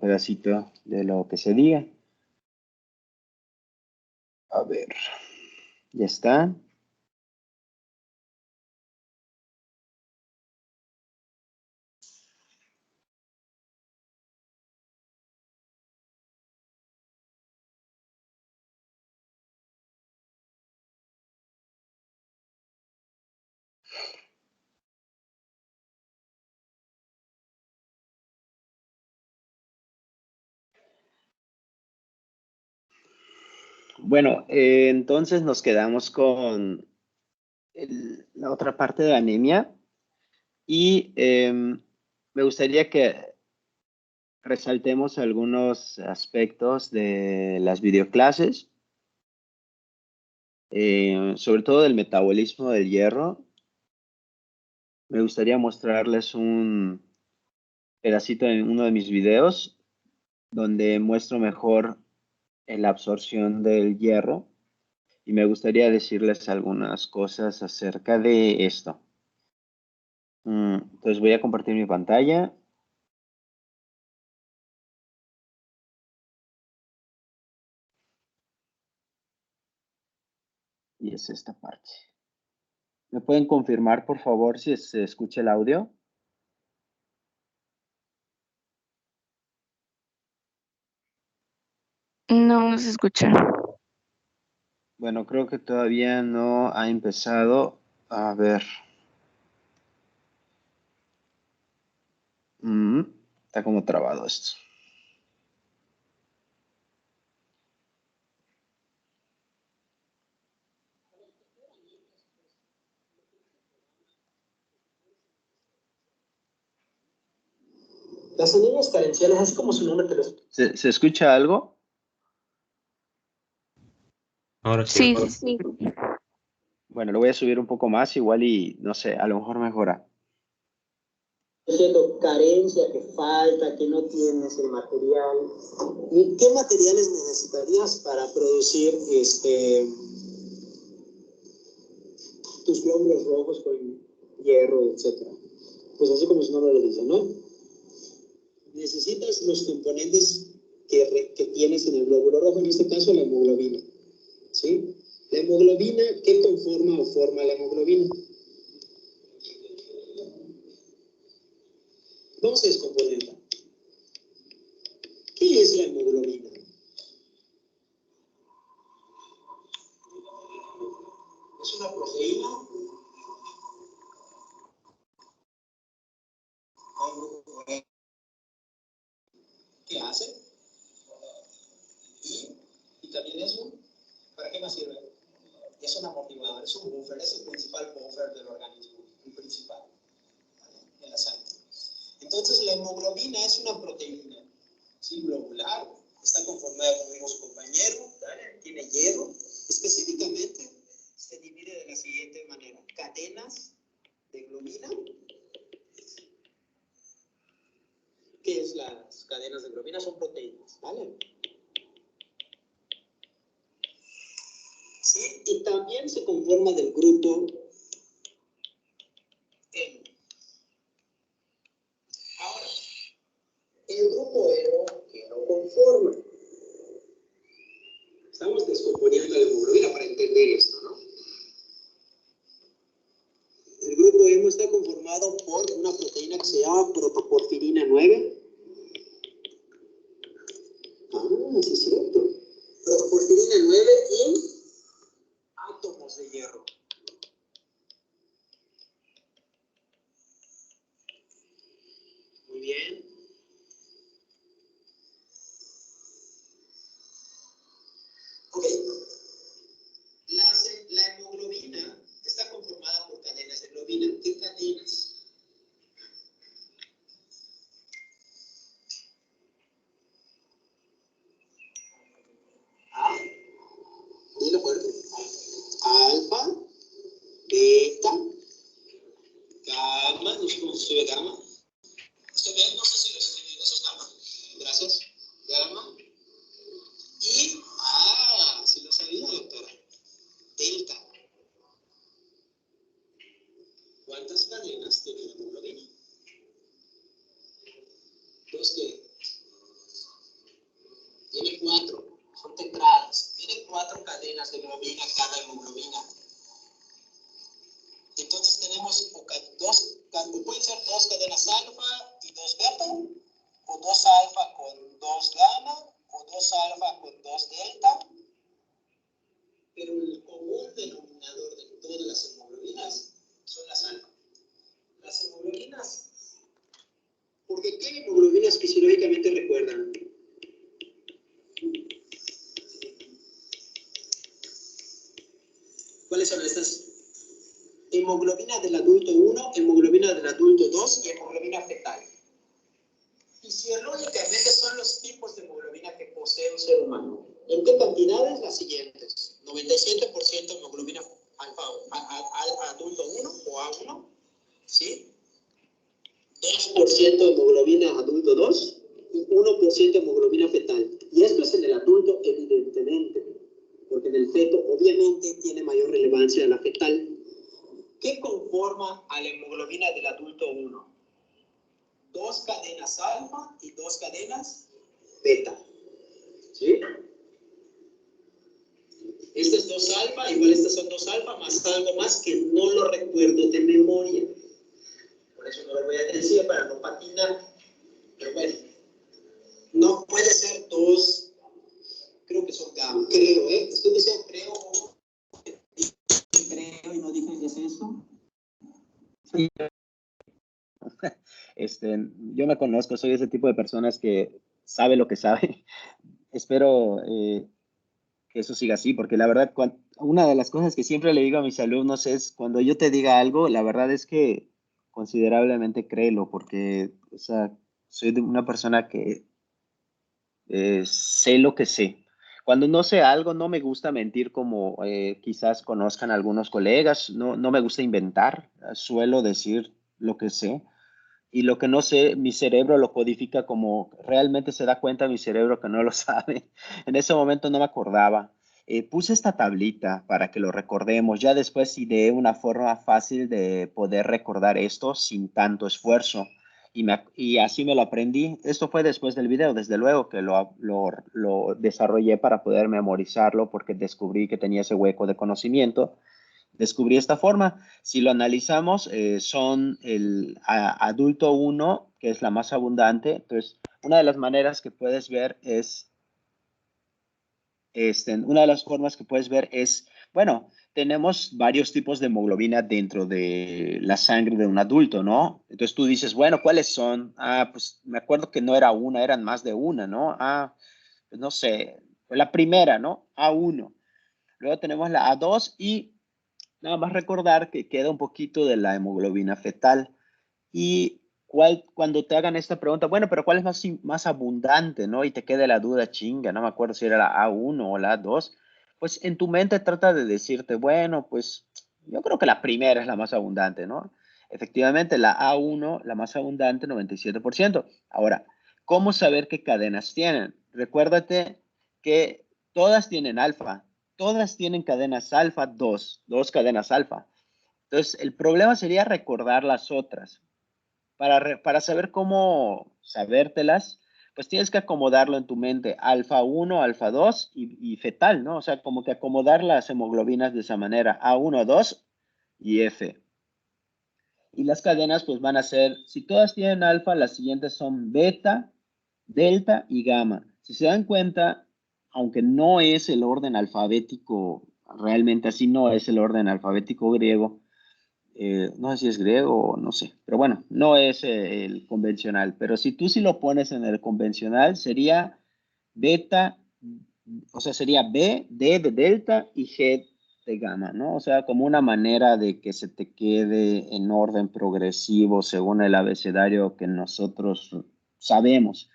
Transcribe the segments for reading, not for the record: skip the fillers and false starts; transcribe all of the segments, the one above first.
pedacito de lo que se diga. A ver, ya está. Bueno, entonces nos quedamos con la otra parte de la anemia y me gustaría que resaltemos algunos aspectos de las videoclases, sobre todo del metabolismo del hierro. Me gustaría mostrarles un pedacito en uno de mis videos donde muestro mejor la absorción del hierro y me gustaría decirles algunas cosas acerca de esto. Entonces voy a compartir mi pantalla. Y es esta parte. ¿Me pueden confirmar, por favor, si se escucha el audio? No, no se escucha. Bueno, creo que todavía no ha empezado. A ver. Está como trabado esto. Las anemias carenciales, así como su nombre te lo... ¿Se escucha algo? Ahora sí. Sí, sí. Bueno, lo voy a subir un poco más, igual y no sé, a lo mejor mejora. Diciendo carencia, que falta, que no tienes el material. ¿Y qué materiales necesitarías para producir tus glóbulos rojos con hierro, etcétera? Pues así como su nombre lo dice, ¿no? Necesitas los componentes que tienes en el glóbulo rojo, en este caso la hemoglobina, ¿sí? La hemoglobina, ¿qué conforma o forma la hemoglobina? Vamos a descomponerla. ¿Qué es la hemoglobina? Es una proteína. ¿Qué hace? Y también eso, ¿para qué más sirve? Es un amortiguador, es un buffer, es el principal buffer del organismo, el principal, ¿vale? En la sangre. Entonces la hemoglobina es una proteína, ¿sí? Globular, está conformada, como dijo su compañero, ¿vale? Tiene hierro, específicamente se divide de la siguiente manera: cadenas de globina. ¿Qué es las cadenas de globina? Son proteínas, ¿vale? Sí, y también se conforma del grupo hemo. Ahora, el grupo hemo que lo conforma. Estamos descomponiendo la hemoglobina para entender esto, ¿no? El grupo hemo está conformado por una proteína que se llama protoporfirina 9. Sí es cierto. Protoporfirina 9 y átomos de hierro. Muy bien. Ok. La hemoglobina está conformada por cadenas de globina. ¿Qué cadenas? A. Dilo fuerte. Alfa, beta, gamma. No sé cómo se escribe gamma. ¿Estoy bien? No sé si lo escribí. Eso es gamma. Gracias. Gamma. Y, sí lo sabía, doctora. Delta. ¿Cuántas cadenas tiene la hemoglobina? Pues que Porque ¿qué hemoglobinas fisiológicamente recuerdan? ¿Cuáles son estas? Hemoglobina del adulto 1, hemoglobina del adulto 2 y hemoglobina fetal. Fisiológicamente son los tipos de hemoglobina que posee un ser humano. ¿En qué cantidades? Las siguientes. 97% hemoglobina alfa, adulto 1 o A1, ¿sí? 2% hemoglobina adulto 2 y 1% hemoglobina fetal. Y esto es en el adulto, evidentemente, porque en el feto obviamente tiene mayor relevancia la fetal. ¿Qué conforma a la hemoglobina del adulto 1? 2 cadenas alfa y 2 cadenas beta. ¿Sí? Estas 2 alfa, igual estas son 2 alfa, más algo más que no lo recuerdo de memoria. Por eso no lo voy a decir para no patinar. Pero bueno, no puede ser 2, creo que son gamma, creo, estoy diciendo creo y no dije que es eso. Sí. Yo me conozco, soy ese tipo de personas que sabe lo que sabe. Espero que eso siga así, porque la verdad, una de las cosas que siempre le digo a mis alumnos es, cuando yo te diga algo, la verdad es que considerablemente créelo, porque, o sea, soy una persona que sé lo que sé. Cuando no sé algo, no me gusta mentir como quizás conozcan algunos colegas, no me gusta inventar, suelo decir lo que sé. Y lo que no sé, mi cerebro lo codifica como realmente se da cuenta mi cerebro que no lo sabe. En ese momento no me acordaba. Puse esta tablita para que lo recordemos. Ya después ideé una forma fácil de poder recordar esto sin tanto esfuerzo. Y así me lo aprendí. Esto fue después del video, desde luego que lo desarrollé para poder memorizarlo porque descubrí que tenía ese hueco de conocimiento. Descubrí esta forma. Si lo analizamos, son el adulto 1, que es la más abundante. Entonces, una de las maneras que puedes ver es, una de las formas que puedes ver es, bueno, tenemos varios tipos de hemoglobina dentro de la sangre de un adulto, ¿no? Entonces tú dices, bueno, ¿cuáles son? Ah, pues me acuerdo que no era una, eran más de una, ¿no? Ah, pues no sé, fue la primera, ¿no? A1. Luego tenemos la A2 y nada más recordar que queda un poquito de la hemoglobina fetal. Y cuando te hagan esta pregunta, bueno, pero ¿cuál es más abundante, no? Y te queda la duda chinga, no me acuerdo si era la A1 o la A2. Pues en tu mente trata de decirte, bueno, pues yo creo que la primera es la más abundante, ¿no? Efectivamente, la A1, la más abundante, 97%. Ahora, ¿cómo saber qué cadenas tienen? Recuérdate que todas tienen alfa, todas tienen cadenas alfa, dos cadenas alfa. Entonces, el problema sería recordar las otras. Para saber cómo sabértelas, pues tienes que acomodarlo en tu mente, alfa 1, alfa 2 y fetal, ¿no? O sea, como que acomodar las hemoglobinas de esa manera, A1, 2 y F. Y las cadenas pues van a ser, si todas tienen alfa, las siguientes son beta, delta y gamma. Si se dan cuenta, aunque no es el orden alfabético, realmente así no es el orden alfabético griego, no sé si es griego o no sé, pero bueno, no es el convencional. Pero si tú sí lo pones en el convencional, sería beta, o sea, sería B, D de delta y G de gamma, ¿no? O sea, como una manera de que se te quede en orden progresivo según el abecedario que nosotros sabemos.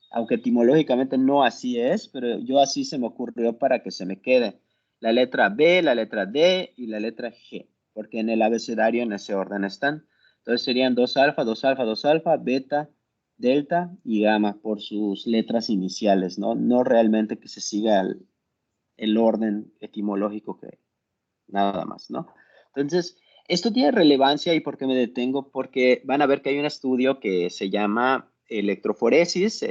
Aunque etimológicamente no así es, pero yo así se me ocurrió para que se me quede la letra B, la letra D y la letra G, porque en el abecedario en ese orden están. Entonces serían 2 alfa, 2 alfa, 2 alfa, beta, delta y gamma por sus letras iniciales, ¿no? No realmente que se siga el orden etimológico que nada más, ¿no? Entonces, esto tiene relevancia y por qué me detengo, porque van a ver que hay un estudio que se llama electroforesis,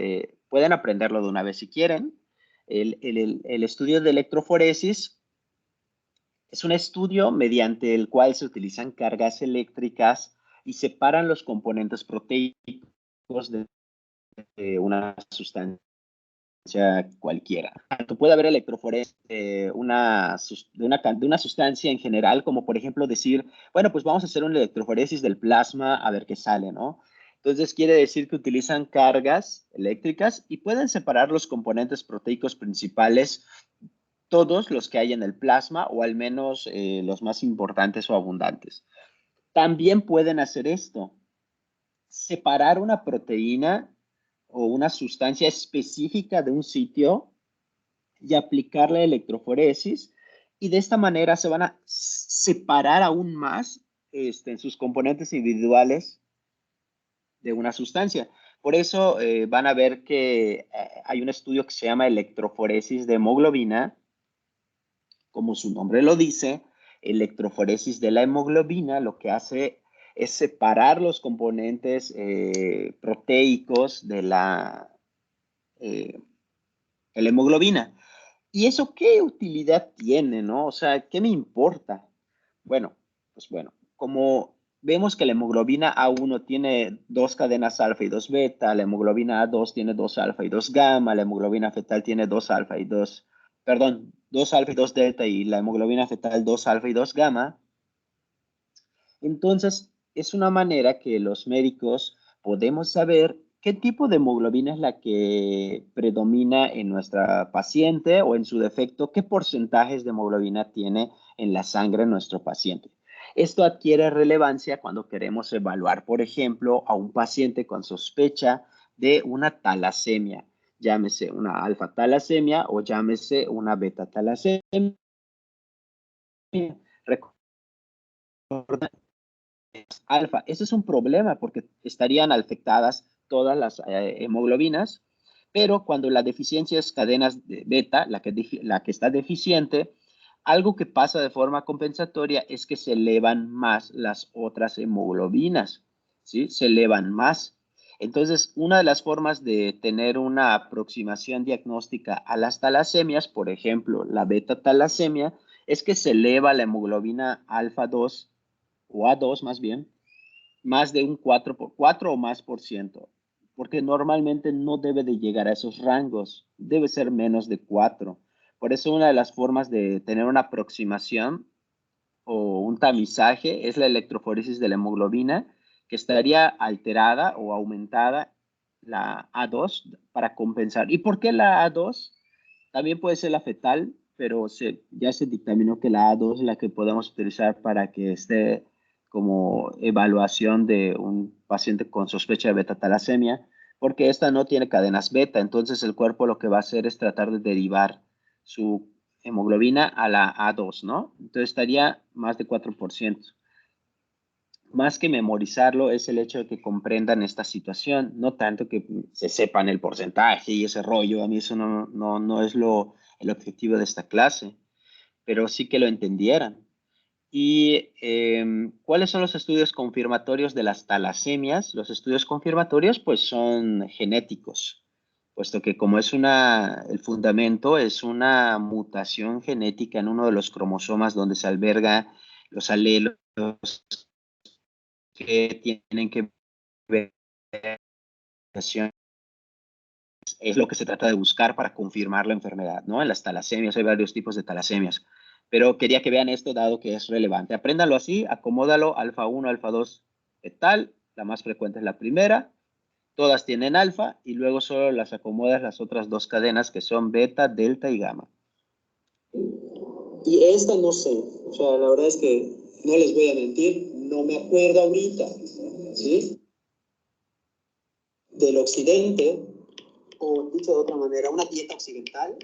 pueden aprenderlo de una vez si quieren. El estudio de electroforesis es un estudio mediante el cual se utilizan cargas eléctricas y separan los componentes proteicos de una sustancia cualquiera. Puede haber electroforesis de una sustancia en general, como por ejemplo decir, bueno, pues vamos a hacer una electroforesis del plasma a ver qué sale, ¿no? Entonces quiere decir que utilizan cargas eléctricas y pueden separar los componentes proteicos principales, todos los que hay en el plasma o al menos los más importantes o abundantes. También pueden hacer esto, separar una proteína o una sustancia específica de un sitio y aplicar la electroforesis, y de esta manera se van a separar aún más en sus componentes individuales de una sustancia. Por eso van a ver que hay un estudio que se llama electroforesis de hemoglobina, como su nombre lo dice, electroforesis de la hemoglobina, lo que hace es separar los componentes proteicos de la hemoglobina. ¿Y eso qué utilidad tiene, no? O sea, ¿qué me importa? Bueno, pues bueno, como vemos que la hemoglobina A1 tiene dos cadenas alfa y dos beta, la hemoglobina A2 tiene dos alfa y dos gamma, la hemoglobina fetal tiene dos alfa y dos, perdón, dos alfa y dos delta y la hemoglobina fetal dos alfa y dos gamma. Entonces, es una manera que los médicos podemos saber qué tipo de hemoglobina es la que predomina en nuestra paciente o en su defecto, qué porcentajes de hemoglobina tiene en la sangre de nuestro paciente. Esto adquiere relevancia cuando queremos evaluar, por ejemplo, a un paciente con sospecha de una talasemia, llámese una alfa talasemia o llámese una beta talasemia. Recuerda alfa. Eso es un problema porque estarían afectadas todas las hemoglobinas, pero cuando la deficiencia es cadenas de beta, la que está deficiente, algo que pasa de forma compensatoria es que se elevan más las otras hemoglobinas, ¿sí? Se elevan más. Entonces, una de las formas de tener una aproximación diagnóstica a las talasemias, por ejemplo, la beta talasemia, es que se eleva la hemoglobina alfa 2 o A2 más bien, más de un 4 o más por ciento, porque normalmente no debe de llegar a esos rangos, debe ser menos de 4. Por eso una de las formas de tener una aproximación o un tamizaje es la electroforesis de la hemoglobina, que estaría alterada o aumentada la A2 para compensar. ¿Y por qué la A2? También puede ser la fetal, pero ya se dictaminó que la A2 es la que podemos utilizar para que esté como evaluación de un paciente con sospecha de beta-talasemia, porque esta no tiene cadenas beta, entonces el cuerpo lo que va a hacer es tratar de derivar su hemoglobina a la A2, ¿no? Entonces estaría más de 4%. Más que memorizarlo es el hecho de que comprendan esta situación, no tanto que se sepan el porcentaje y ese rollo. A mí eso no es el objetivo de esta clase, pero sí que lo entendieran. ¿Y cuáles son los estudios confirmatorios de las talasemias? Los estudios confirmatorios pues son genéticos, puesto que como es el fundamento es una mutación genética en uno de los cromosomas donde se alberga los alelos que tienen que ver es lo que se trata de buscar para confirmar la enfermedad, ¿no? En las talasemias hay varios tipos de talasemias, pero quería que vean esto dado que es relevante. Apréndanlo así, acomódalo, alfa 1, alfa 2, tal, la más frecuente es la primera, todas tienen alfa y luego solo las acomodas las otras dos cadenas que son beta, delta y gamma. Y esta no sé, o sea, la verdad es que no les voy a mentir, no me acuerdo ahorita, ¿sí? Del occidente, o dicho de otra manera, una dieta occidental,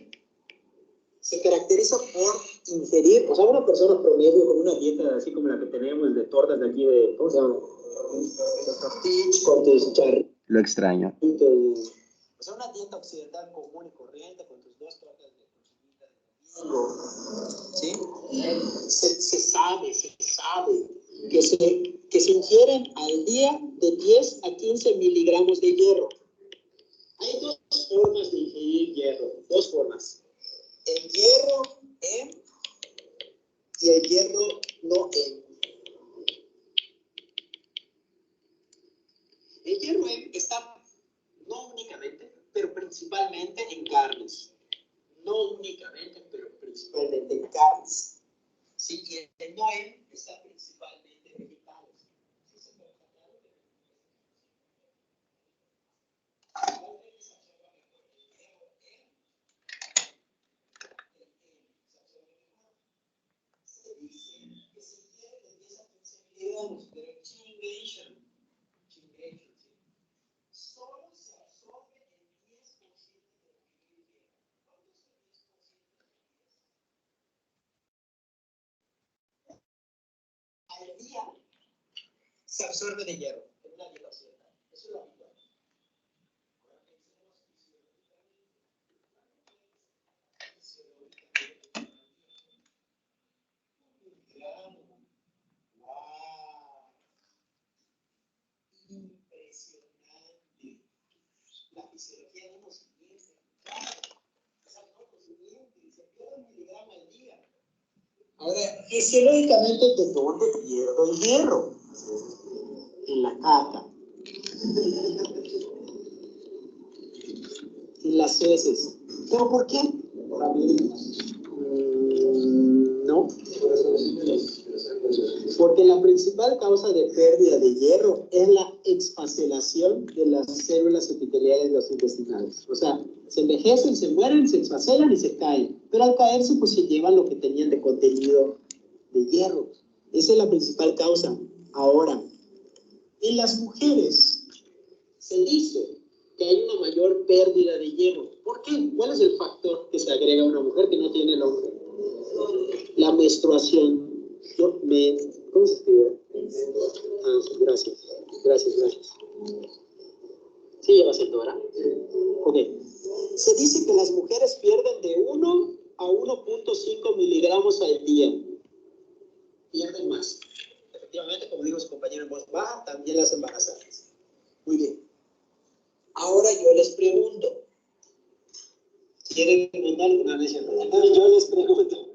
se caracteriza por ingerir, o sea, una persona promedio con una dieta así como la que tenemos de tortas de aquí de, ¿cómo se llama? Los tortillas con tus charritos. Lo extraño. O sea, una dieta occidental común y corriente con tus dos tortas de cochinita de domingo, ¿sí? Se sabe que se ingieren al día de 10 a 15 miligramos de hierro. Hay dos formas de ingerir hierro, dos formas. El hierro M y el hierro no M. El hierro M está no únicamente, pero principalmente en carnes. No únicamente, pero principalmente en carnes. Sí, y el no M está principalmente en vegetales. ¿Sí se puede hablar? se absorbe de hierro en una dieta occidental. Eso es lo habitual. Impresionante. La fisiología no nos miente. Esa no nos miente. Se pierde un miligramo al día. Ahora, fisiológicamente, ¿de dónde pierdo el hierro? En la caca. En las heces. ¿Pero por qué? No. Porque la principal causa de pérdida de hierro es la exfacelación de las células epiteliales de los intestinales. O sea, se envejecen, se mueren, se exfacelan y se caen. Pero al caerse, pues se llevan lo que tenían de contenido de hierro. Esa es la principal causa. Ahora, en las mujeres se dice que hay una mayor pérdida de hierro. ¿Por qué? ¿Cuál es el factor que se agrega a una mujer que no tiene el hombre? La menstruación. ¿Cómo se escribe? Ah, gracias. Sí, lleva siendo, ¿verdad? Ok. Se dice que las mujeres pierden de 1 a 1.5 miligramos al día. Pierden más. Efectivamente, como dijo su compañero en voz baja, también las embarazadas. Muy bien. Ahora yo les pregunto. ¿Quieren preguntar alguna vez? Yo les pregunto.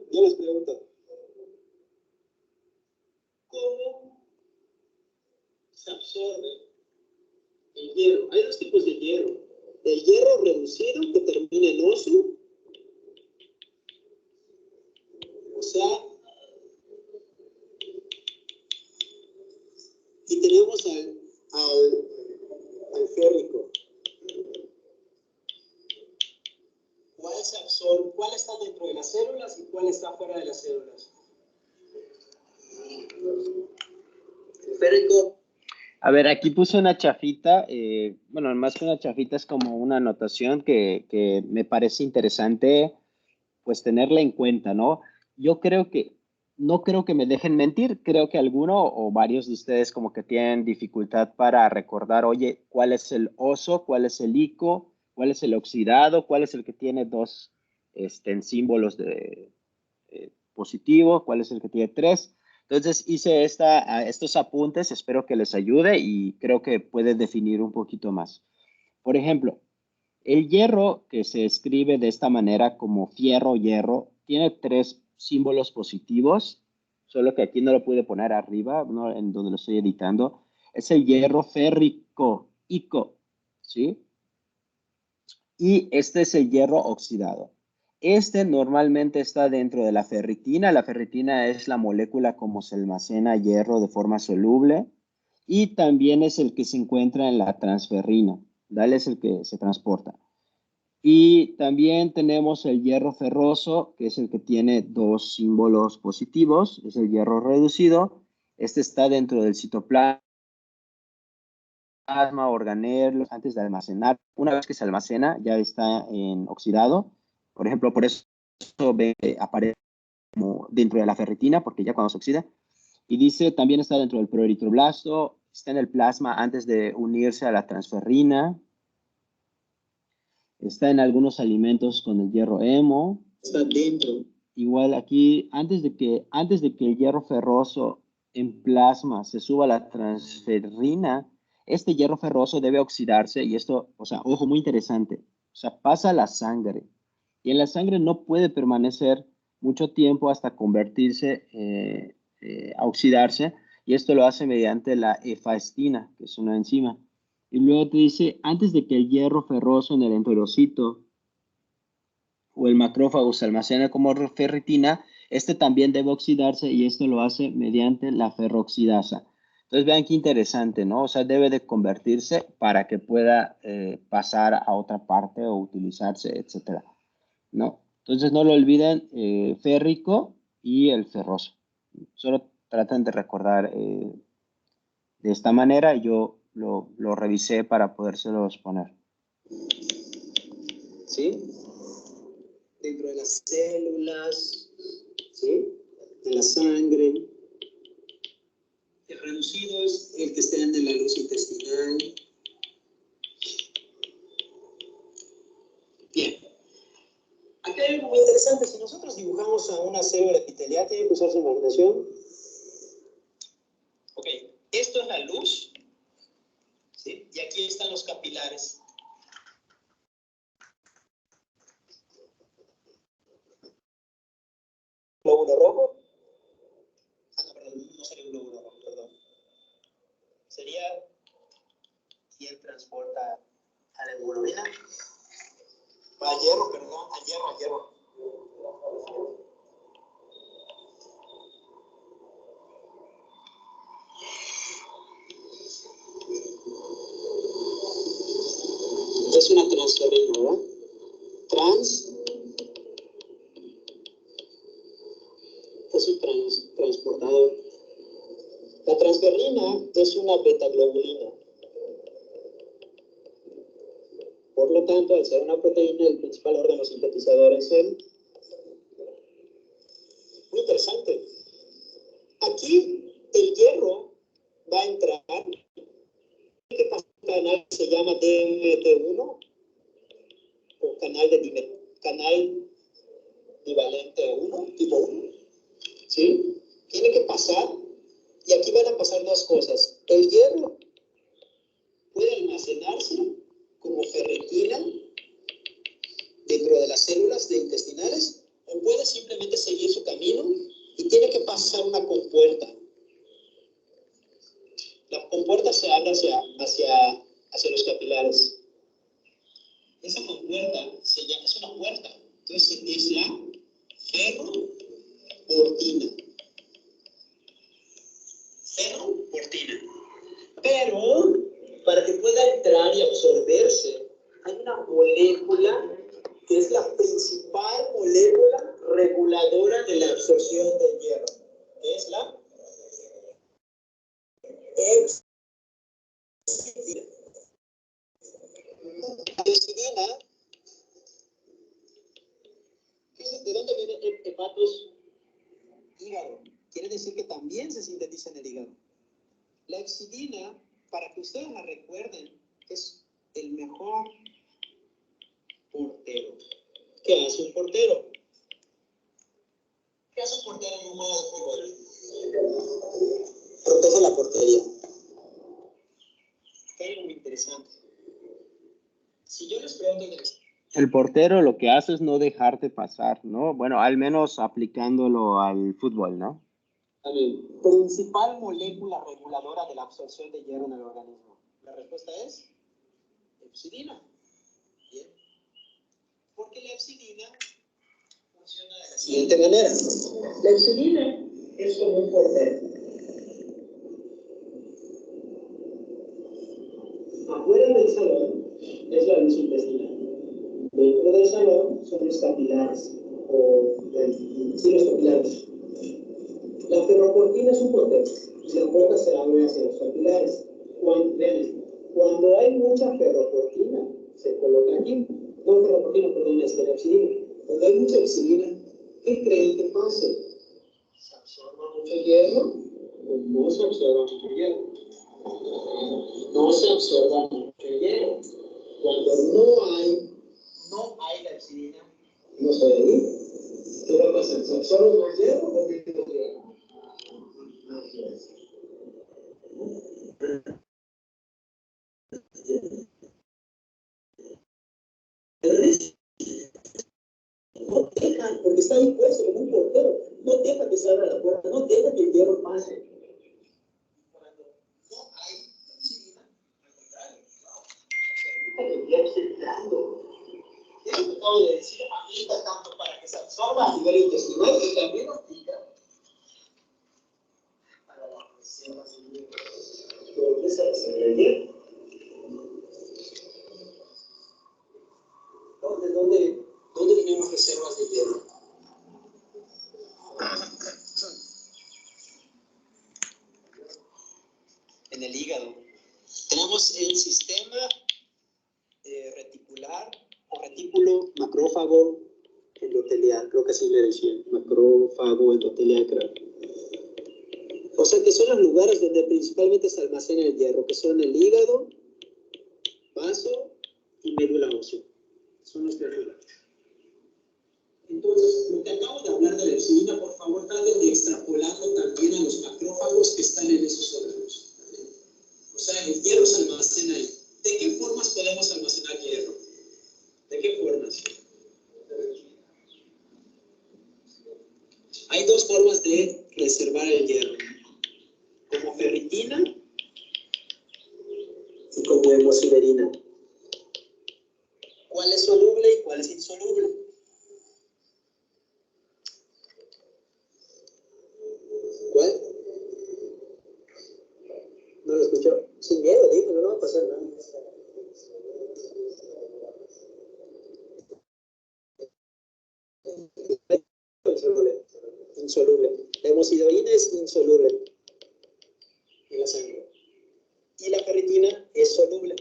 ¿Cómo se absorbe el hierro? Hay dos tipos de hierro. El hierro reducido que termina en oso. O sea, y tenemos al férrico. ¿Cuál se absorbe? ¿Cuál está dentro de las células y cuál está fuera de las células? El férrico. A ver, aquí puse una chafita, bueno, más que una chafita es como una anotación que me parece interesante, pues tenerla en cuenta, ¿no? Yo creo que, no creo que me dejen mentir, creo que alguno o varios de ustedes como que tienen dificultad para recordar, oye, ¿cuál es el oso? ¿Cuál es el ico? ¿Cuál es el oxidado? ¿Cuál es el que tiene dos en símbolos de positivo? ¿Cuál es el que tiene tres? Entonces hice estos apuntes, espero que les ayude y creo que puede definir un poquito más. Por ejemplo, el hierro, que se escribe de esta manera como fierro-hierro, tiene tres símbolos positivos, solo que aquí no lo pude poner arriba, ¿no? En donde lo estoy editando. Es el hierro férrico, ICO, ¿sí? Y este es el hierro oxidado. Este normalmente está dentro de la ferritina. La ferritina es la molécula como se almacena hierro de forma soluble y también es el que se encuentra en la transferrina. ¿Vale? Es el que se transporta. Y también tenemos el hierro ferroso, que es el que tiene dos símbolos positivos. Es el hierro reducido. Este está dentro del citoplasma, organelos, antes de almacenar. Una vez que se almacena, ya está en oxidado. Por ejemplo, por eso aparece como dentro de la ferritina, porque ya cuando se oxida. Y dice, también está dentro del proeritroblasto, está en el plasma antes de unirse a la transferrina. Está en algunos alimentos con el hierro hemo. Está dentro. Igual aquí, antes de que el hierro ferroso en plasma se suba a la transferrina, este hierro ferroso debe oxidarse y esto, o sea, ojo, muy interesante. O sea, pasa a la sangre. Y en la sangre no puede permanecer mucho tiempo hasta convertirse, a oxidarse. Y esto lo hace mediante la efaestina, que es una enzima. Y luego te dice, antes de que el hierro ferroso en el enterocito o el macrófago se almacene como ferritina, este también debe oxidarse y esto lo hace mediante la ferroxidasa. Entonces vean qué interesante, ¿no? O sea, debe de convertirse para que pueda pasar a otra parte o utilizarse, etcétera, ¿no? Entonces no lo olviden, férrico y el ferroso. Solo traten de recordar de esta manera, yo lo revisé para podérselos poner. ¿Sí? Dentro de las células, ¿sí? De la sangre. El reducido es el que está en la luz intestinal. Bien. Aquí hay algo muy interesante. Si nosotros dibujamos a una célula epitelial, tiene que usar su imaginación. Ok, esto es la luz, ¿sí? Y aquí están los capilares. Glóbulo rojo. Ah, no, perdón, no sería un glóbulo rojo, perdón. Sería quien transporta a la hemoglobina. Va a hierro, perdón, a hierro. Es una transferrina, ¿verdad? Es un transportador. La transferrina es una betaglobulina. Por lo tanto, al ser una proteína, el principal órgano sintetizador es el... Muy interesante. Aquí el hierro va a entrar. ¿Qué pasa? Un canal que se llama DMT1 o canal bivalente 1, tipo 1. ¿Sí? Tiene que pasar, y aquí van a pasar dos cosas. El hierro puede almacenarse como ferritina dentro de las células intestinales, o puede simplemente seguir su camino y tiene que pasar una compuerta. La compuerta se abre hacia los capilares. Esa compuerta es una puerta. Entonces es la ferroportina. Ferroportina. Pero para que pueda entrar y absorberse, hay una molécula que es la principal molécula reguladora de la absorción del hierro, que es la hepcidina. La hepcidina, ¿de dónde viene hepatos? Hígado. Quiere decir que también se sintetiza en el hígado. La hepcidina, para que ustedes la recuerden, es el mejor portero. ¿Qué hace un portero? ¿Qué hace un portero en un juego de fútbol? Protege la portería. Aquí hay algo muy interesante. Si yo les pregunto... El portero lo que hace es no dejarte pasar, ¿no? Bueno, al menos aplicándolo al fútbol, ¿no? Principal molécula reguladora de la absorción de hierro en el organismo. La respuesta es hepcidina. Bien. Porque la hepcidina funciona de la siguiente manera. La hepcidina es como un portero. Afuera del salón es la luz intestinal. Dentro del salón son los capilares, sí, los capilares. La ferroportina es un portero. Si la puerta se abre hacia los capilares. Cuando hay mucha ferroportina, se coloca aquí. No ferroportina, perdón, es la hepcidina. Cuando hay mucha hepcidina, ¿qué creen que pase? ¿Se absorba mucho hierro o no se absorba mucho hierro? No se absorba mucho hierro. Cuando no hay la hepcidina, no se ahí. ¿Qué va a pasar? ¿Se absorbe más hierro o menos hierro? No deja, porque está ahí puesto como un portero, no deja que se abra la puerta, no deja que el hierro pase. Cuando no hay hepcidina, al contrario, el hierro está entrando. Eso que acabo de decir aplica tanto para que se absorba a nivel intestinal y también aplica para las reservas de hierro. ¿Por qué se reserva el hierro? ¿Dónde tenemos reservas de hierro? En el hígado. Tenemos el sistema reticular o retículo macrófago endotelial, creo que así le decían, macrófago endotelial, creo. O sea que son los lugares donde principalmente se almacena el hierro, que son el hígado, vaso y médula ósea. Son los tres lugares. Entonces, lo que acabo de hablar de la insulina, por favor, traten de extrapolarlo también a los macrófagos que están en esos órganos. O sea, el hierro se almacena ahí. ¿De qué formas podemos almacenar hierro? ¿De qué formas? Hay dos formas de reservar el hierro. Como ferritina y como hemosiderina. ¿Cuál es soluble y cuál es insoluble? ¿Cuál? No lo escucho. Sin miedo, dímelo, no va a pasar nada. Insoluble. Insoluble. La hemosiderina es insoluble en la sangre. Y la ferritina es soluble.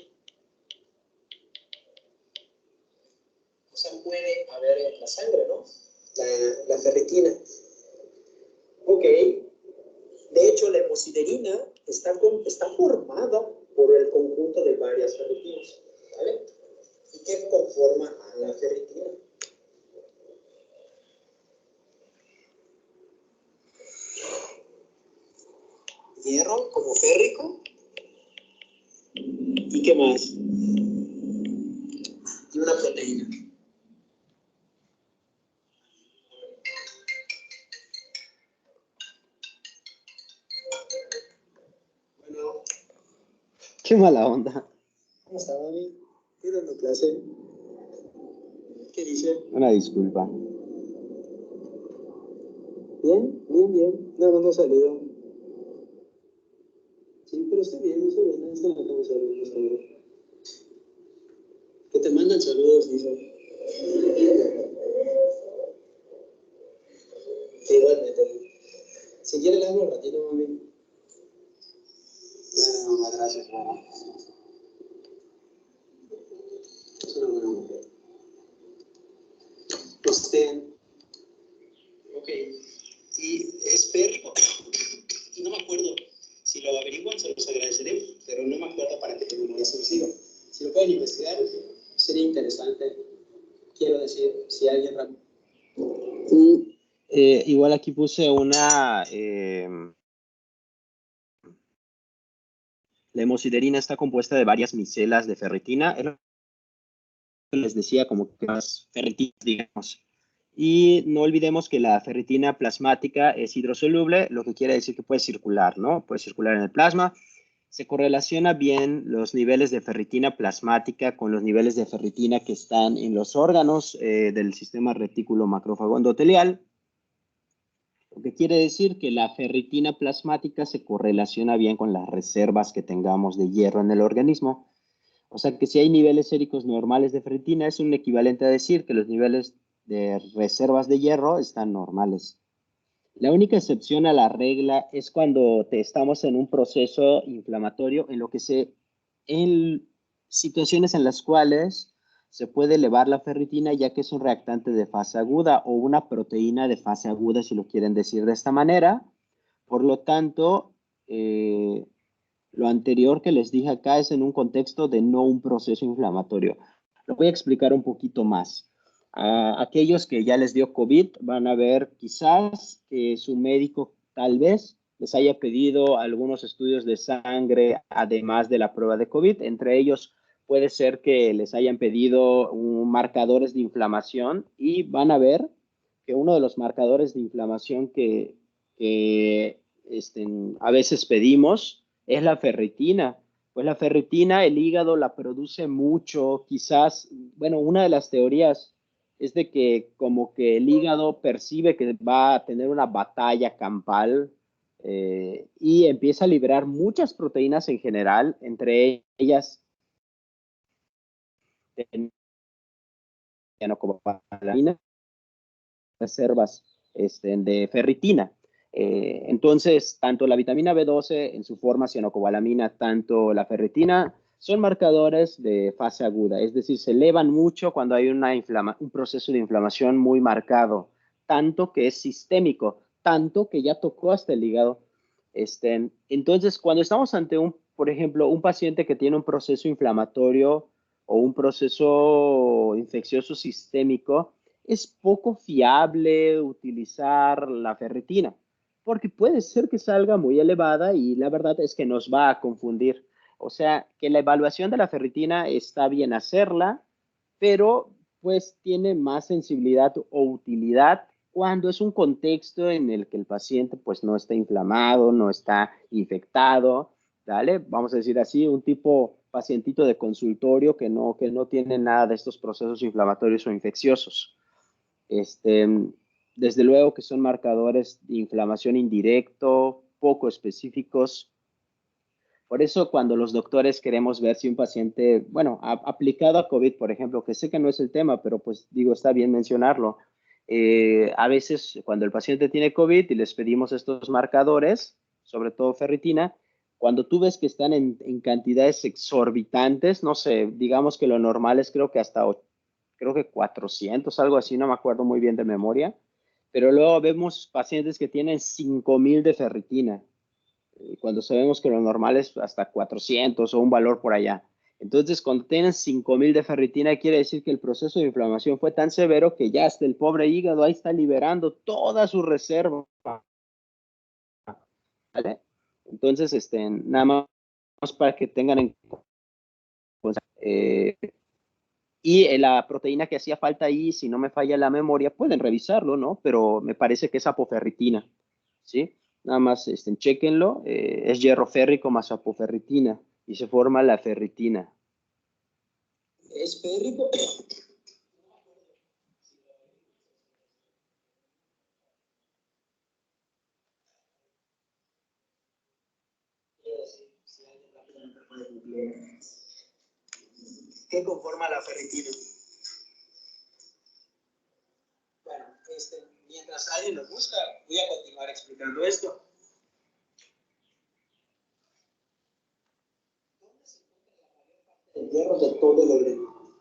O sea, puede haber en la sangre, ¿no? La ferritina. Ok. De hecho, la hemosiderina está formada por el conjunto de varias ferritinas. ¿Vale? ¿Y qué conforma a la ferritina? Hierro como férrico. ¿Y qué más? Y una proteína. Bueno. Qué mala onda. ¿Cómo está, mami? ¿Qué dando clase? ¿Qué dice? Una disculpa. Bien, bien, bien. Nada más no ha salido. Sí, pero está bien, está bien. Está en la cama, está bien. Que te mandan saludos, dice. Igualmente. Si quiere le hago un ratito, mami. No, mamá, gracias, mamá. Es una buena mujer. Ok. Y es férrico. Y no me acuerdo. Si lo averiguan, se los agradeceré. Pero no me acuerdo para que tu memoria se los diga. Si lo pueden investigar, sería interesante. Quiero decir, si alguien... Igual aquí puse una... la hemosiderina está compuesta de varias micelas de ferritina. Es lo que les decía, como que más ferritinas, digamos. Y no olvidemos que la ferritina plasmática es hidrosoluble, lo que quiere decir que puede circular, ¿no? Puede circular en el plasma. Se correlaciona bien los niveles de ferritina plasmática con los niveles de ferritina que están en los órganos del sistema retículo macrófago endotelial. Lo que quiere decir que la ferritina plasmática se correlaciona bien con las reservas que tengamos de hierro en el organismo. O sea que si hay niveles séricos normales de ferritina, es un equivalente a decir que los niveles de reservas de hierro están normales. La única excepción a la regla es cuando estamos en un proceso inflamatorio en situaciones en las cuales se puede elevar la ferritina ya que es un reactante de fase aguda o una proteína de fase aguda, si lo quieren decir de esta manera. Por lo tanto, lo anterior que les dije acá es en un contexto de no un proceso inflamatorio. Lo voy a explicar un poquito más. A aquellos que ya les dio COVID van a ver quizás que su médico tal vez les haya pedido algunos estudios de sangre además de la prueba de COVID. Entre ellos puede ser que les hayan pedido marcadores de inflamación y van a ver que uno de los marcadores de inflamación que a veces pedimos es la ferritina. Pues la ferritina, el hígado la produce mucho, quizás, bueno, una de las teorías es de que como que el hígado percibe que va a tener una batalla campal y empieza a liberar muchas proteínas en general, entre ellas reservas de ferritina. Entonces, tanto la vitamina B12 en su forma cianocobalamina, tanto la ferritina, son marcadores de fase aguda, es decir, se elevan mucho cuando hay un proceso de inflamación muy marcado, tanto que es sistémico, tanto que ya tocó hasta el hígado. Entonces, cuando estamos ante por ejemplo, un paciente que tiene un proceso inflamatorio o un proceso infeccioso sistémico, es poco fiable utilizar la ferritina, porque puede ser que salga muy elevada y la verdad es que nos va a confundir. O sea, que la evaluación de la ferritina está bien hacerla, pero pues tiene más sensibilidad o utilidad cuando es un contexto en el que el paciente pues no está inflamado, no está infectado, ¿vale? Vamos a decir así, un tipo pacientito de consultorio que no tiene nada de estos procesos inflamatorios o infecciosos. Este, desde luego que son marcadores de inflamación indirecto, poco específicos. Por eso cuando los doctores queremos ver si un paciente, bueno, aplicado a COVID, por ejemplo, que sé que no es el tema, pero pues digo, está bien mencionarlo. A veces cuando el paciente tiene COVID y les pedimos estos marcadores, sobre todo ferritina, cuando tú ves que están en cantidades exorbitantes, no sé, digamos que lo normal es creo que creo que 400, algo así, no me acuerdo muy bien de memoria, pero luego vemos pacientes que tienen 5000 de ferritina cuando sabemos que lo normal es hasta 400 o un valor por allá. Entonces, cuando tienen 5000 de ferritina, quiere decir que el proceso de inflamación fue tan severo que ya hasta el pobre hígado ahí está liberando toda su reserva. ¿Vale? Entonces, nada más para que tengan en cuenta. Y la proteína que hacía falta ahí, si no me falla la memoria, pueden revisarlo, ¿no? Pero me parece que es apoferritina, ¿sí? Nada más chequenlo, es hierro férrico más apoferritina y se forma la ferritina. Es férrico. ¿Qué conforma la ferritina? Bueno, mientras alguien lo busca, voy a continuar explicando esto. ¿Dónde se encuentra la mayor parte del hierro de todo el organismo?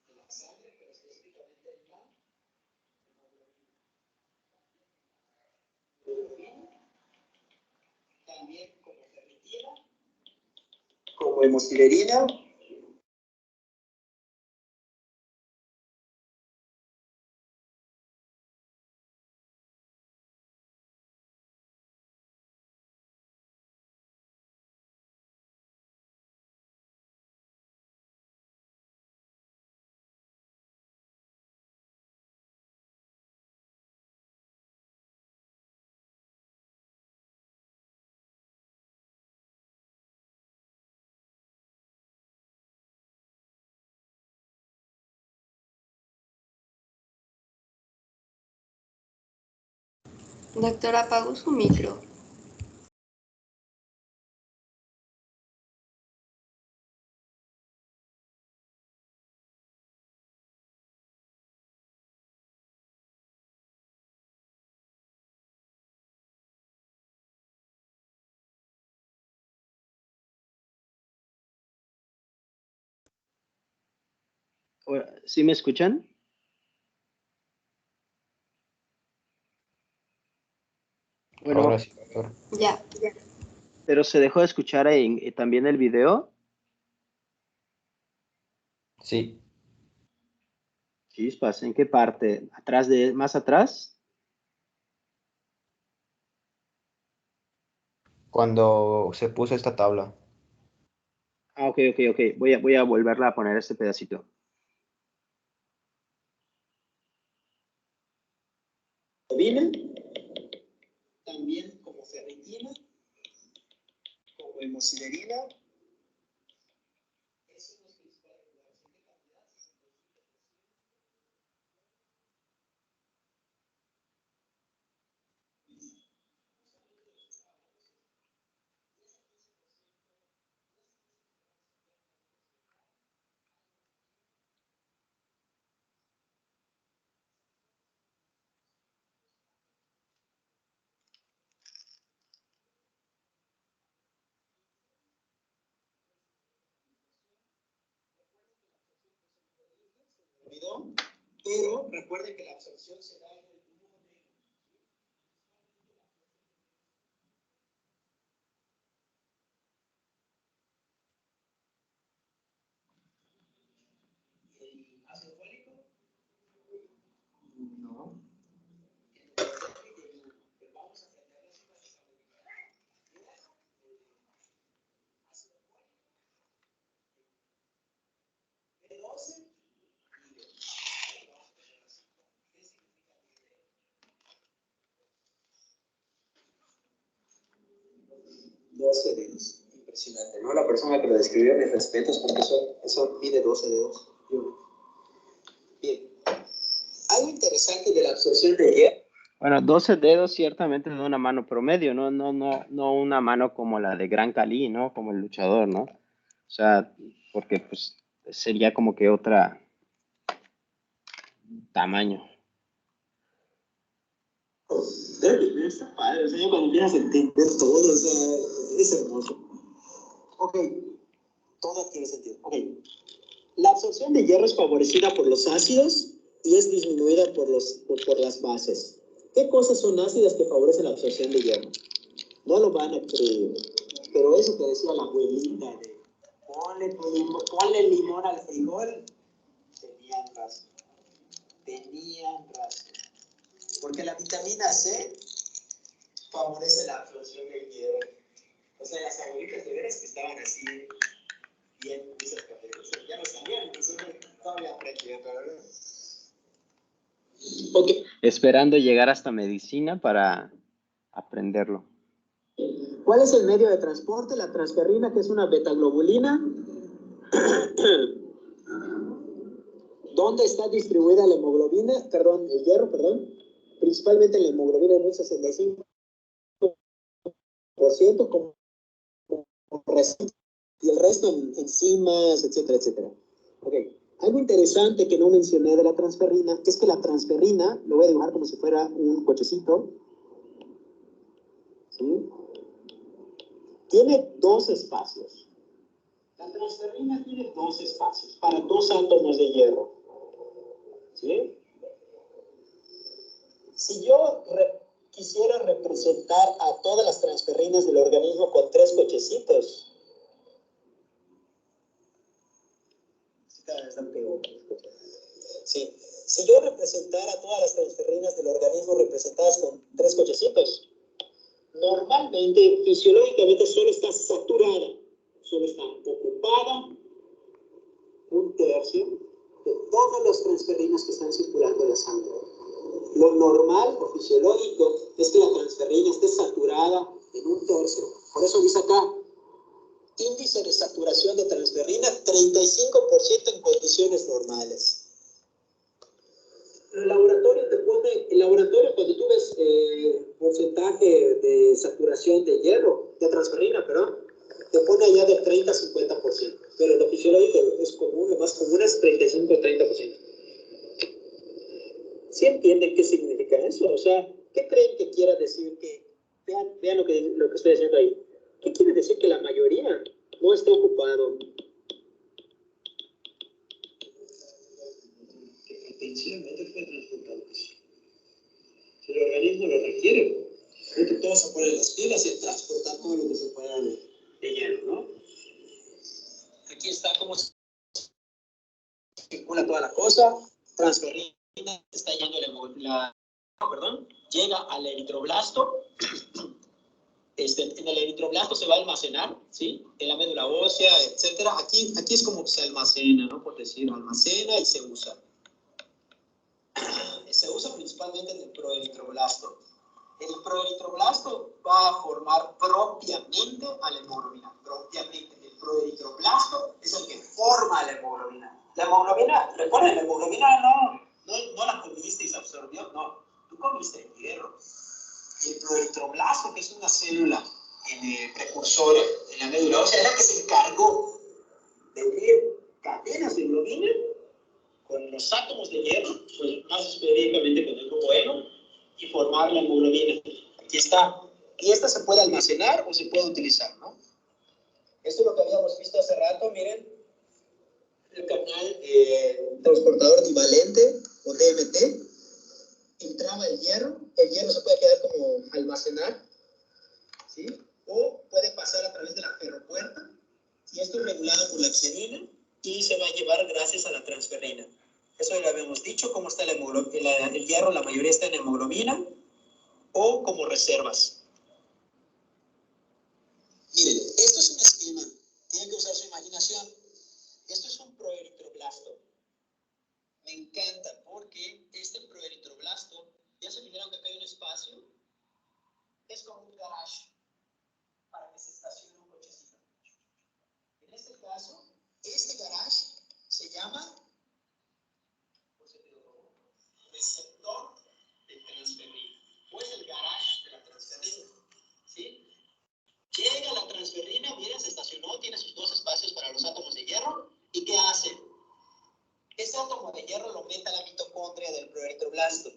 En la sangre, pero específicamente en la hemoglobina. También como ferritina, como hemosiderina. Doctor, apagó su micro. ¿Sí me escuchan? Ahora Bueno, sí, doctor. Ya. pero se dejó de escuchar también el video. Sí, Chispas, ¿en qué parte? ¿Más atrás? cuando se puso esta tabla. Ah, ok, ok, ok. Voy a volverla a poner este pedacito. Hemoglobina, también como ferritina, como hemosiderina. Esos son los principales regulación de cantidad. Pero recuerden que la absorción se da en el pulmón. 12 dedos. Impresionante, ¿no? La persona que lo describió, mis respetos, porque eso mide 12 dedos. Bien. Algo interesante de la absorción de hierro. Bueno, 12 dedos ciertamente de una mano promedio, no una mano como la de Gran Cali, ¿no? Como el luchador, ¿no? O sea, porque pues sería como que otra tamaño. Está padre, o sea, cuando empiezas a entender todo, o sea, es hermoso. Ok, todo tiene sentido. Ok, la absorción de hierro es favorecida por los ácidos y es disminuida por las bases. ¿Qué cosas son ácidas que favorecen la absorción de hierro? No lo van a creer, pero eso que decía la abuelita de ponle limón al frijol, tenían razón. Porque la vitamina C favorece la absorción del hierro. O sea, las abuelitas de veras que estaban así, bien, esas cafeteras, ya no sabían, entonces todavía aprendiendo, ¿verdad? Ok. Esperando llegar hasta medicina para aprenderlo. ¿Cuál es el medio de transporte? La transferrina, que es una betaglobulina. ¿Dónde está distribuida la hemoglobina? El hierro, principalmente en la hemoglobina en un 65% como resto, y el resto en enzimas, etcétera, etcétera. Ok. Algo interesante que no mencioné de la transferrina es que la transferrina, lo voy a dibujar como si fuera un cochecito, ¿sí? Tiene dos espacios. La transferrina tiene dos espacios para dos átomos de hierro. ¿Sí? Si yo quisiera representar a todas las transferrinas del organismo con tres cochecitos, sí. Si yo representara a todas las transferrinas del organismo representadas con tres cochecitos, normalmente, fisiológicamente, solo está saturada, solo está ocupada un tercio de todos los transferrinos que están circulando en la sangre. Lo normal o fisiológico es que la transferrina esté saturada en un tercio. Por eso dice acá, índice de saturación de transferrina 35% en condiciones normales. El laboratorio cuando tú ves porcentaje de saturación de hierro, de transferrina, te pone allá de 30 a 50%. Pero lo fisiológico es común, lo más común es 35 a 30%. ¿Sí entienden qué significa eso? O sea, ¿qué creen que quiera decir que... Vean lo que estoy diciendo ahí. ¿Qué quiere decir que la mayoría no esté ocupado? Que potencialmente fue transportado. Si el organismo lo requiere, creo que todos se ponen las pilas y transportar todo lo que se pueda de hierro, ¿no? Aquí está cómo se circula toda la cosa, transferrina, está yendo llega al eritroblasto. En el eritroblasto se va a almacenar, ¿sí? En la médula ósea, etcétera. Aquí es como se almacena, ¿no? Por decir, almacena y se usa. Se usa principalmente en el proeritroblasto. El proeritroblasto va a formar propiamente a la hemoglobina. Propiamente. El proeritroblasto es el que forma la hemoglobina. La hemoglobina, recuerden, la hemoglobina no la comiste y se absorbió, no. Tú comiste hierro. Y el proeritroblasto, que es una célula precursora en la médula ósea, era que se encargó de unir cadenas de hemoglobina con los átomos de hierro, pues más específicamente con el grupo hemo, y formar la hemoglobina. Aquí está. Y esta se puede almacenar o se puede utilizar, ¿no? Esto es lo que habíamos visto hace rato, miren. El canal transportador divalente, o DMT, entraba el hierro se puede quedar como almacenar, ¿sí? O puede pasar a través de la ferropuerta, y esto es regulado por la xenina, y se va a llevar gracias a la transferrina. Eso ya lo habíamos dicho, cómo está el hierro, la mayoría está en hemoglobina, o como reservas. Miren, esto es un esquema, tienen que usar su imaginación. Esto es un proeritroblasto. Me encanta porque este proeritroblasto, ya se fijaron que acá hay un espacio, es como un garage para que se estacione ese átomo de hierro lo meta a la mitocondria del proeritroblasto.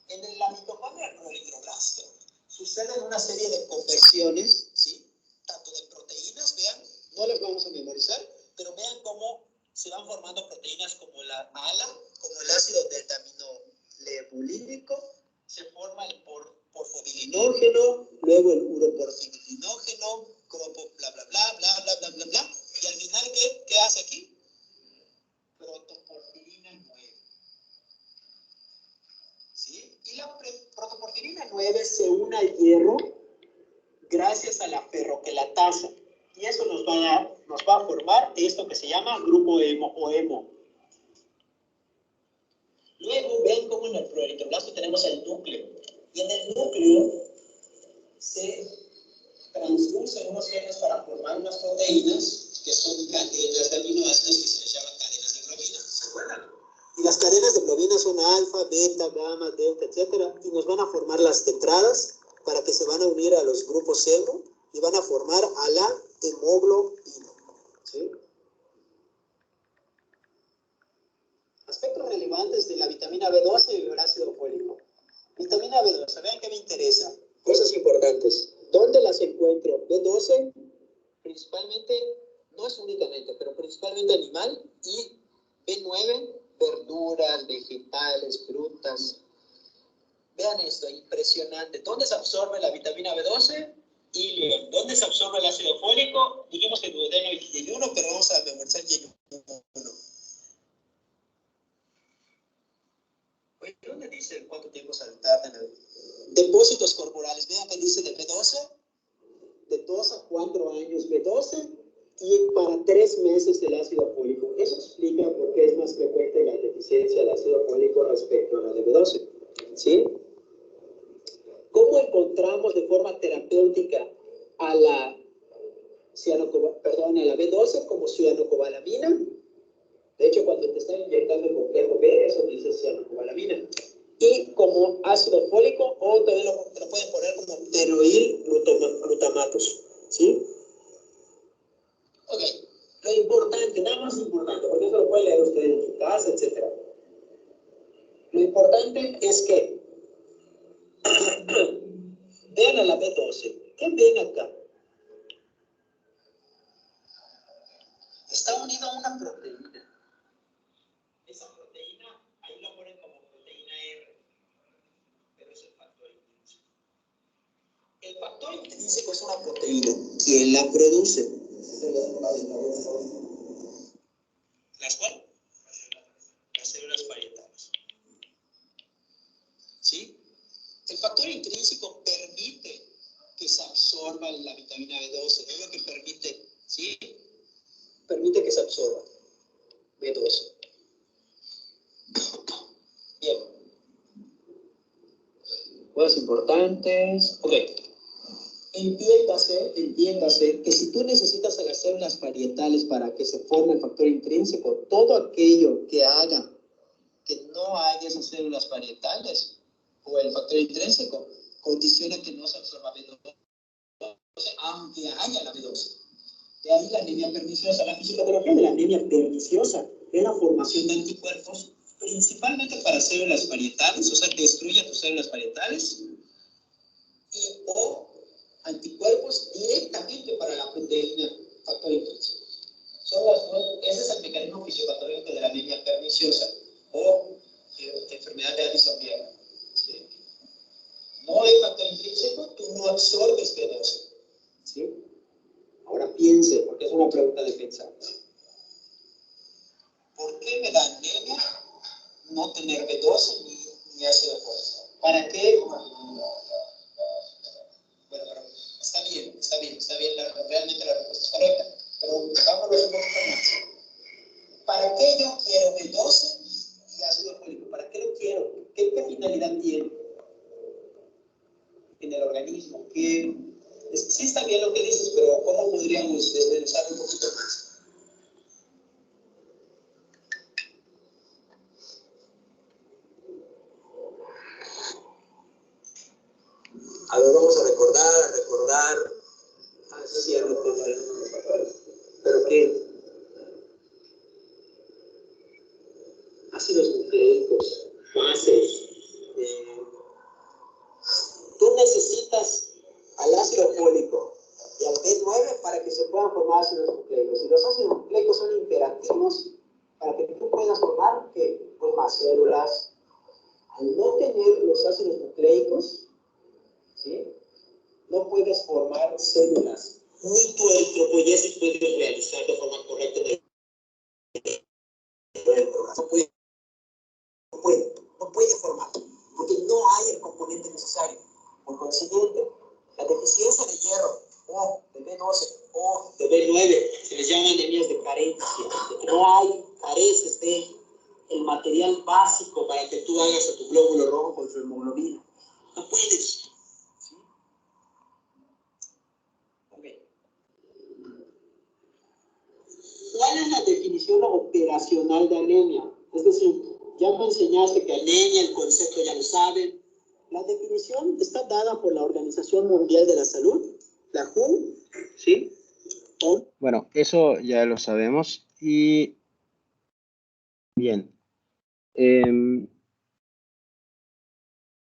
En la mitocondria del proeritroblasto suceden una serie de conversiones, ¿sí? Tanto de proteínas, vean, no las vamos a memorizar, pero vean cómo se van formando proteínas como la ALA, como el ácido deltaminolebulínico, se forma el porfobilinógeno, luego el uroporfilinógeno, cropo, bla, bla, bla, bla, bla, bla, bla, bla, y al final, ¿qué hace aquí? Protoporfirina 9. ¿Sí? Y la protoporfirina 9 se une al hierro gracias a la ferroquelatasa. Y eso nos va a formar esto que se llama grupo hemo o hemo. Luego, ven cómo en el proeritroblasto tenemos el núcleo. Y en el núcleo se transducen unos genes para formar unas proteínas que son cadenas de aminoácidos que se les llaman cadenas de globina. ¿Se acuerdan? Y las cadenas de globina son alfa, beta, gamma, delta, etcétera, y nos van a formar las tetradas para que se van a unir a los grupos hemo y van a formar a la hemoglobina. ¿Sí? Aspectos relevantes de la vitamina B12 y el ácido fólico. Vitamina B12, vean que me interesa. Cosas importantes. ¿Dónde las encuentro? B12, principalmente, no es únicamente, pero principalmente animal, y B9, verduras, vegetales, frutas. Vean esto, impresionante. ¿Dónde se absorbe la vitamina B12? Ilion. ¿Dónde se absorbe el ácido fólico? Dijimos que duodeno y yeyuno, pero vamos a memorizar yeyuno. Oye, ¿dónde dice cuánto tiempo se tarda en el... Depósitos corporales? Vean que dice de B12, de 2 a 4 años B12, y para 3 meses el ácido fólico. Eso explica por qué es más frecuente la deficiencia del ácido fólico respecto a la de B12. ¿Sí? ¿Cómo encontramos de forma terapéutica a la B12 como cianocobalamina? De hecho, cuando te están inyectando el complejo B, eso dice cianocobalamina. Y como ácido fólico, o también te lo pueden poner como pteroil glutamatos. ¿Sí? Ok. Lo importante, nada más importante, porque eso lo pueden leer ustedes en su casa, etc. Lo importante es que vean a la B12. ¿Qué ven acá? Está unido a una proteína. Esa proteína, ahí lo ponen como proteína R, pero es el factor intrínseco. El factor intrínseco es una proteína. ¿Quién la produce? ¿Las cuál? Las células parietales. ¿Sí? El factor intrínseco permite que se absorba la vitamina B12. Es lo que permite, ¿sí? Permite que se absorba B12. Bien. Cosas importantes. Ok. Entiéndase que si tú necesitas a las células parietales para que se forme el factor intrínseco, todo aquello que haga que no haya esas células parietales o el factor intrínseco condiciona que no se absorba B12, aunque haya la B12. De ahí la anemia perniciosa. La fisiopatología de la anemia perniciosa es la formación de anticuerpos principalmente para células parietales, o sea, destruye tus células parietales, o anticuerpos directamente para la proteína factor intrínseco. Ese es el mecanismo fisiopatológico de la anemia perniciosa o enfermedad de Addison-Weber. ¿Sí? No hay factor intrínseco, tú no absorbes B12. ¿Sí? Ahora piense, porque es una pregunta de pensar. ¿Por qué me da anemia no tener B12 ni ácido fólico? ¿Para qué? Bueno, pero está bien, realmente la respuesta es correcta, pero vámonos un poquito más. ¿Para qué yo quiero B12 y ácido fólico? ¿Para qué lo quiero? ¿Qué finalidad tiene en el organismo? Sí está bien lo que dices, pero ¿cómo podríamos desmenuzar un poquito más? A ver, vamos a recordar. Eso sí, ya no puedo ver los papeles. ¿Pero qué? ácidos nucleicos, bases. Tú necesitas al ácido fólico y al B9 para que se puedan formar ácidos nucleicos. Y los ácidos nucleicos son imperativos para que tú puedas formar pues, más células. Al no tener los ácidos nucleicos, ¿sí? No puedes formar células. Ni tu eritropoyesis puedes realizar de forma correcta en el no puede formar, porque no hay el componente necesario. Por consiguiente, la deficiencia de hierro, o de B12, o de B9, se les llama anemias de carencia, de que careces de el material básico para que tú hagas a tu glóbulo rojo con su hemoglobina. No puedes. ¿Sí? Okay. ¿Cuál es la definición operacional de anemia? Es decir, ya me enseñaste que anemia, el concepto ya lo saben. La definición está dada por la Organización Mundial de la Salud, la WHO, ¿sí? Bueno, eso ya lo sabemos. Y bien,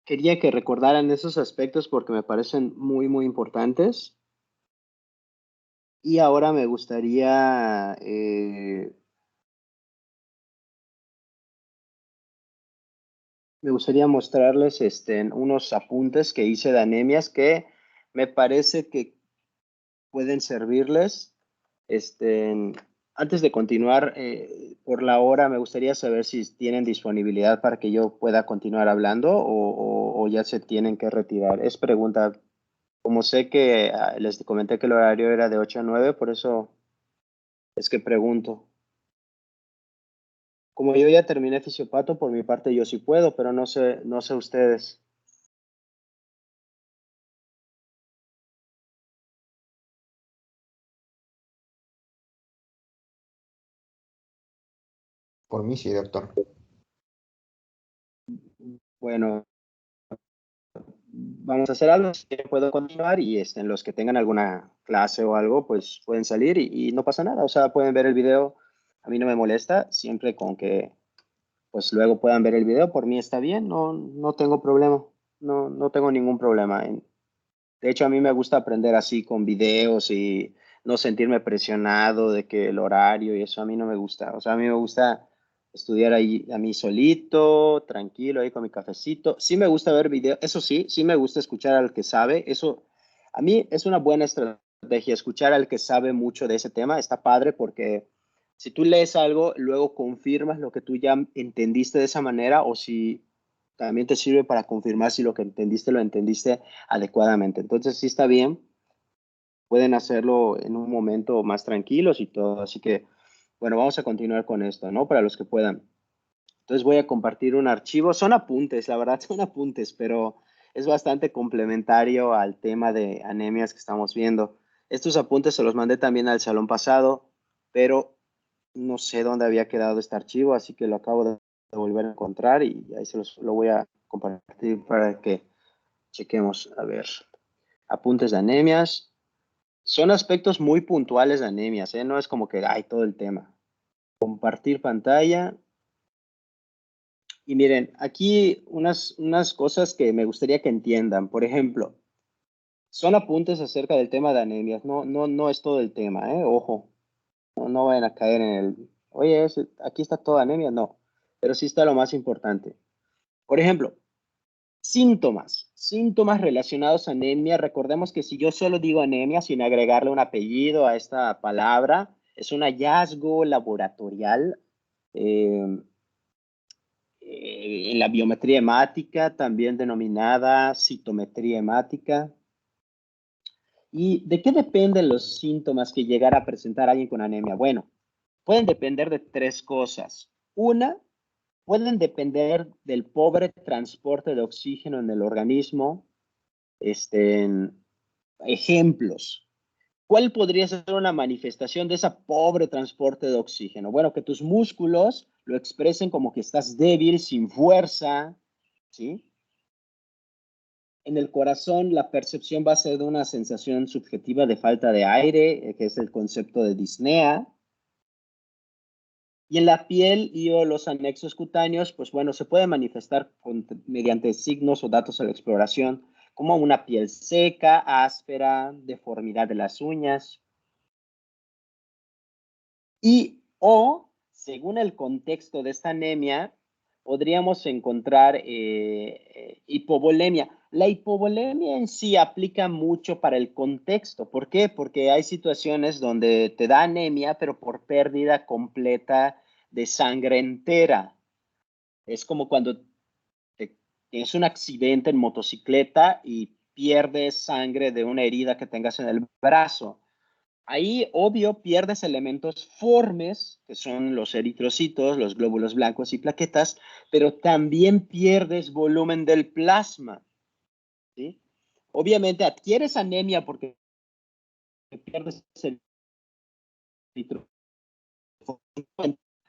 quería que recordaran esos aspectos porque me parecen muy, muy importantes. Y ahora me gustaría mostrarles unos apuntes que hice de anemias que me parece que pueden servirles. Antes de continuar, por la hora, me gustaría saber si tienen disponibilidad para que yo pueda continuar hablando o ya se tienen que retirar. Es pregunta. Como sé que les comenté que el horario era de 8 a 9, por eso es que pregunto. Como yo ya terminé fisiopato, por mi parte yo sí puedo, pero no sé ustedes. Por mí sí, doctor. Bueno, vamos a hacer algo, si puedo continuar y los que tengan alguna clase o algo, pues pueden salir y no pasa nada. O sea, pueden ver el video, a mí no me molesta, siempre con que pues luego puedan ver el video, por mí está bien, no tengo problema, no tengo ningún problema. De hecho, a mí me gusta aprender así con videos y no sentirme presionado de que el horario y eso a mí no me gusta. O sea, a mí me gusta estudiar ahí a mí solito, tranquilo, ahí con mi cafecito. Sí me gusta ver videos, eso sí, sí me gusta escuchar al que sabe. Eso a mí es una buena estrategia, escuchar al que sabe mucho de ese tema. Está padre porque si tú lees algo, luego confirmas lo que tú ya entendiste de esa manera o si también te sirve para confirmar si lo que entendiste lo entendiste adecuadamente. Entonces, sí está bien, pueden hacerlo en un momento más tranquilos y todo. Así que, bueno, vamos a continuar con esto, ¿no? Para los que puedan. Entonces voy a compartir un archivo. Son apuntes, la verdad son apuntes, pero es bastante complementario al tema de anemias que estamos viendo. Estos apuntes se los mandé también al salón pasado, pero no sé dónde había quedado este archivo, así que lo acabo de volver a encontrar y ahí lo voy a compartir para que chequemos. A ver, apuntes de anemias. Son aspectos muy puntuales de anemias, ¿eh? No es como que hay todo el tema. Compartir pantalla. Y miren, aquí unas cosas que me gustaría que entiendan. Por ejemplo, son apuntes acerca del tema de anemias. No es todo el tema, ¿eh? Ojo, no vayan a caer en el, oye, aquí está toda anemia. No, pero sí está lo más importante. Por ejemplo, síntomas relacionados a anemia. Recordemos que si yo solo digo anemia sin agregarle un apellido a esta palabra, es un hallazgo laboratorial en la biometría hemática, también denominada citometría hemática. ¿Y de qué dependen los síntomas que llegara a presentar alguien con anemia? Bueno, pueden depender de tres cosas. Una, pueden depender del pobre transporte de oxígeno en el organismo. Ejemplos. ¿Cuál podría ser una manifestación de ese pobre transporte de oxígeno? Bueno, que tus músculos lo expresen como que estás débil, sin fuerza, ¿sí? En el corazón, la percepción va a ser de una sensación subjetiva de falta de aire, que es el concepto de disnea. Y en la piel y o los anexos cutáneos, pues bueno, se puede manifestar mediante signos o datos de la exploración, como una piel seca, áspera, deformidad de las uñas. Y o, según el contexto de esta anemia, podríamos encontrar hipovolemia. La hipovolemia en sí aplica mucho para el contexto. ¿Por qué? Porque hay situaciones donde te da anemia, pero por pérdida completa de sangre entera. Es como cuando tienes un accidente en motocicleta y pierdes sangre de una herida que tengas en el brazo. Ahí, obvio, pierdes elementos formes, que son los eritrocitos, los glóbulos blancos y plaquetas, pero también pierdes volumen del plasma, ¿sí? Obviamente adquieres anemia porque pierdes el eritrocito,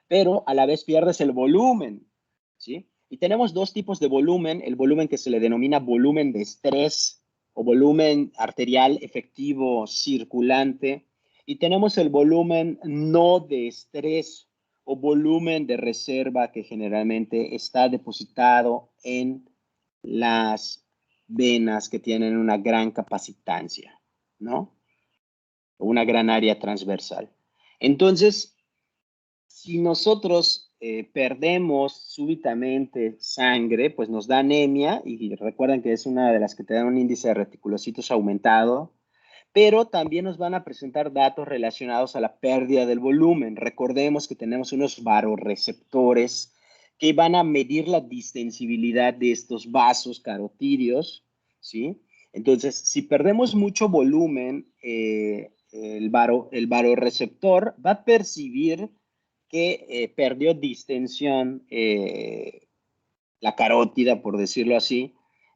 pero a la vez pierdes el volumen, ¿sí? Y tenemos dos tipos de volumen, el volumen que se le denomina volumen de estrés o volumen arterial efectivo circulante, y tenemos el volumen no de estrés o volumen de reserva que generalmente está depositado en las venas que tienen una gran capacitancia, ¿no? O una gran área transversal. Entonces, si nosotros perdemos súbitamente sangre, pues nos da anemia, y recuerden que es una de las que te dan un índice de reticulocitos aumentado, pero también nos van a presentar datos relacionados a la pérdida del volumen. Recordemos que tenemos unos vasoreceptores que van a medir la distensibilidad de estos vasos carotídeos, ¿sí? Entonces, si perdemos mucho volumen, el vasoreceptor va a percibir que perdió distensión la carótida, por decirlo así,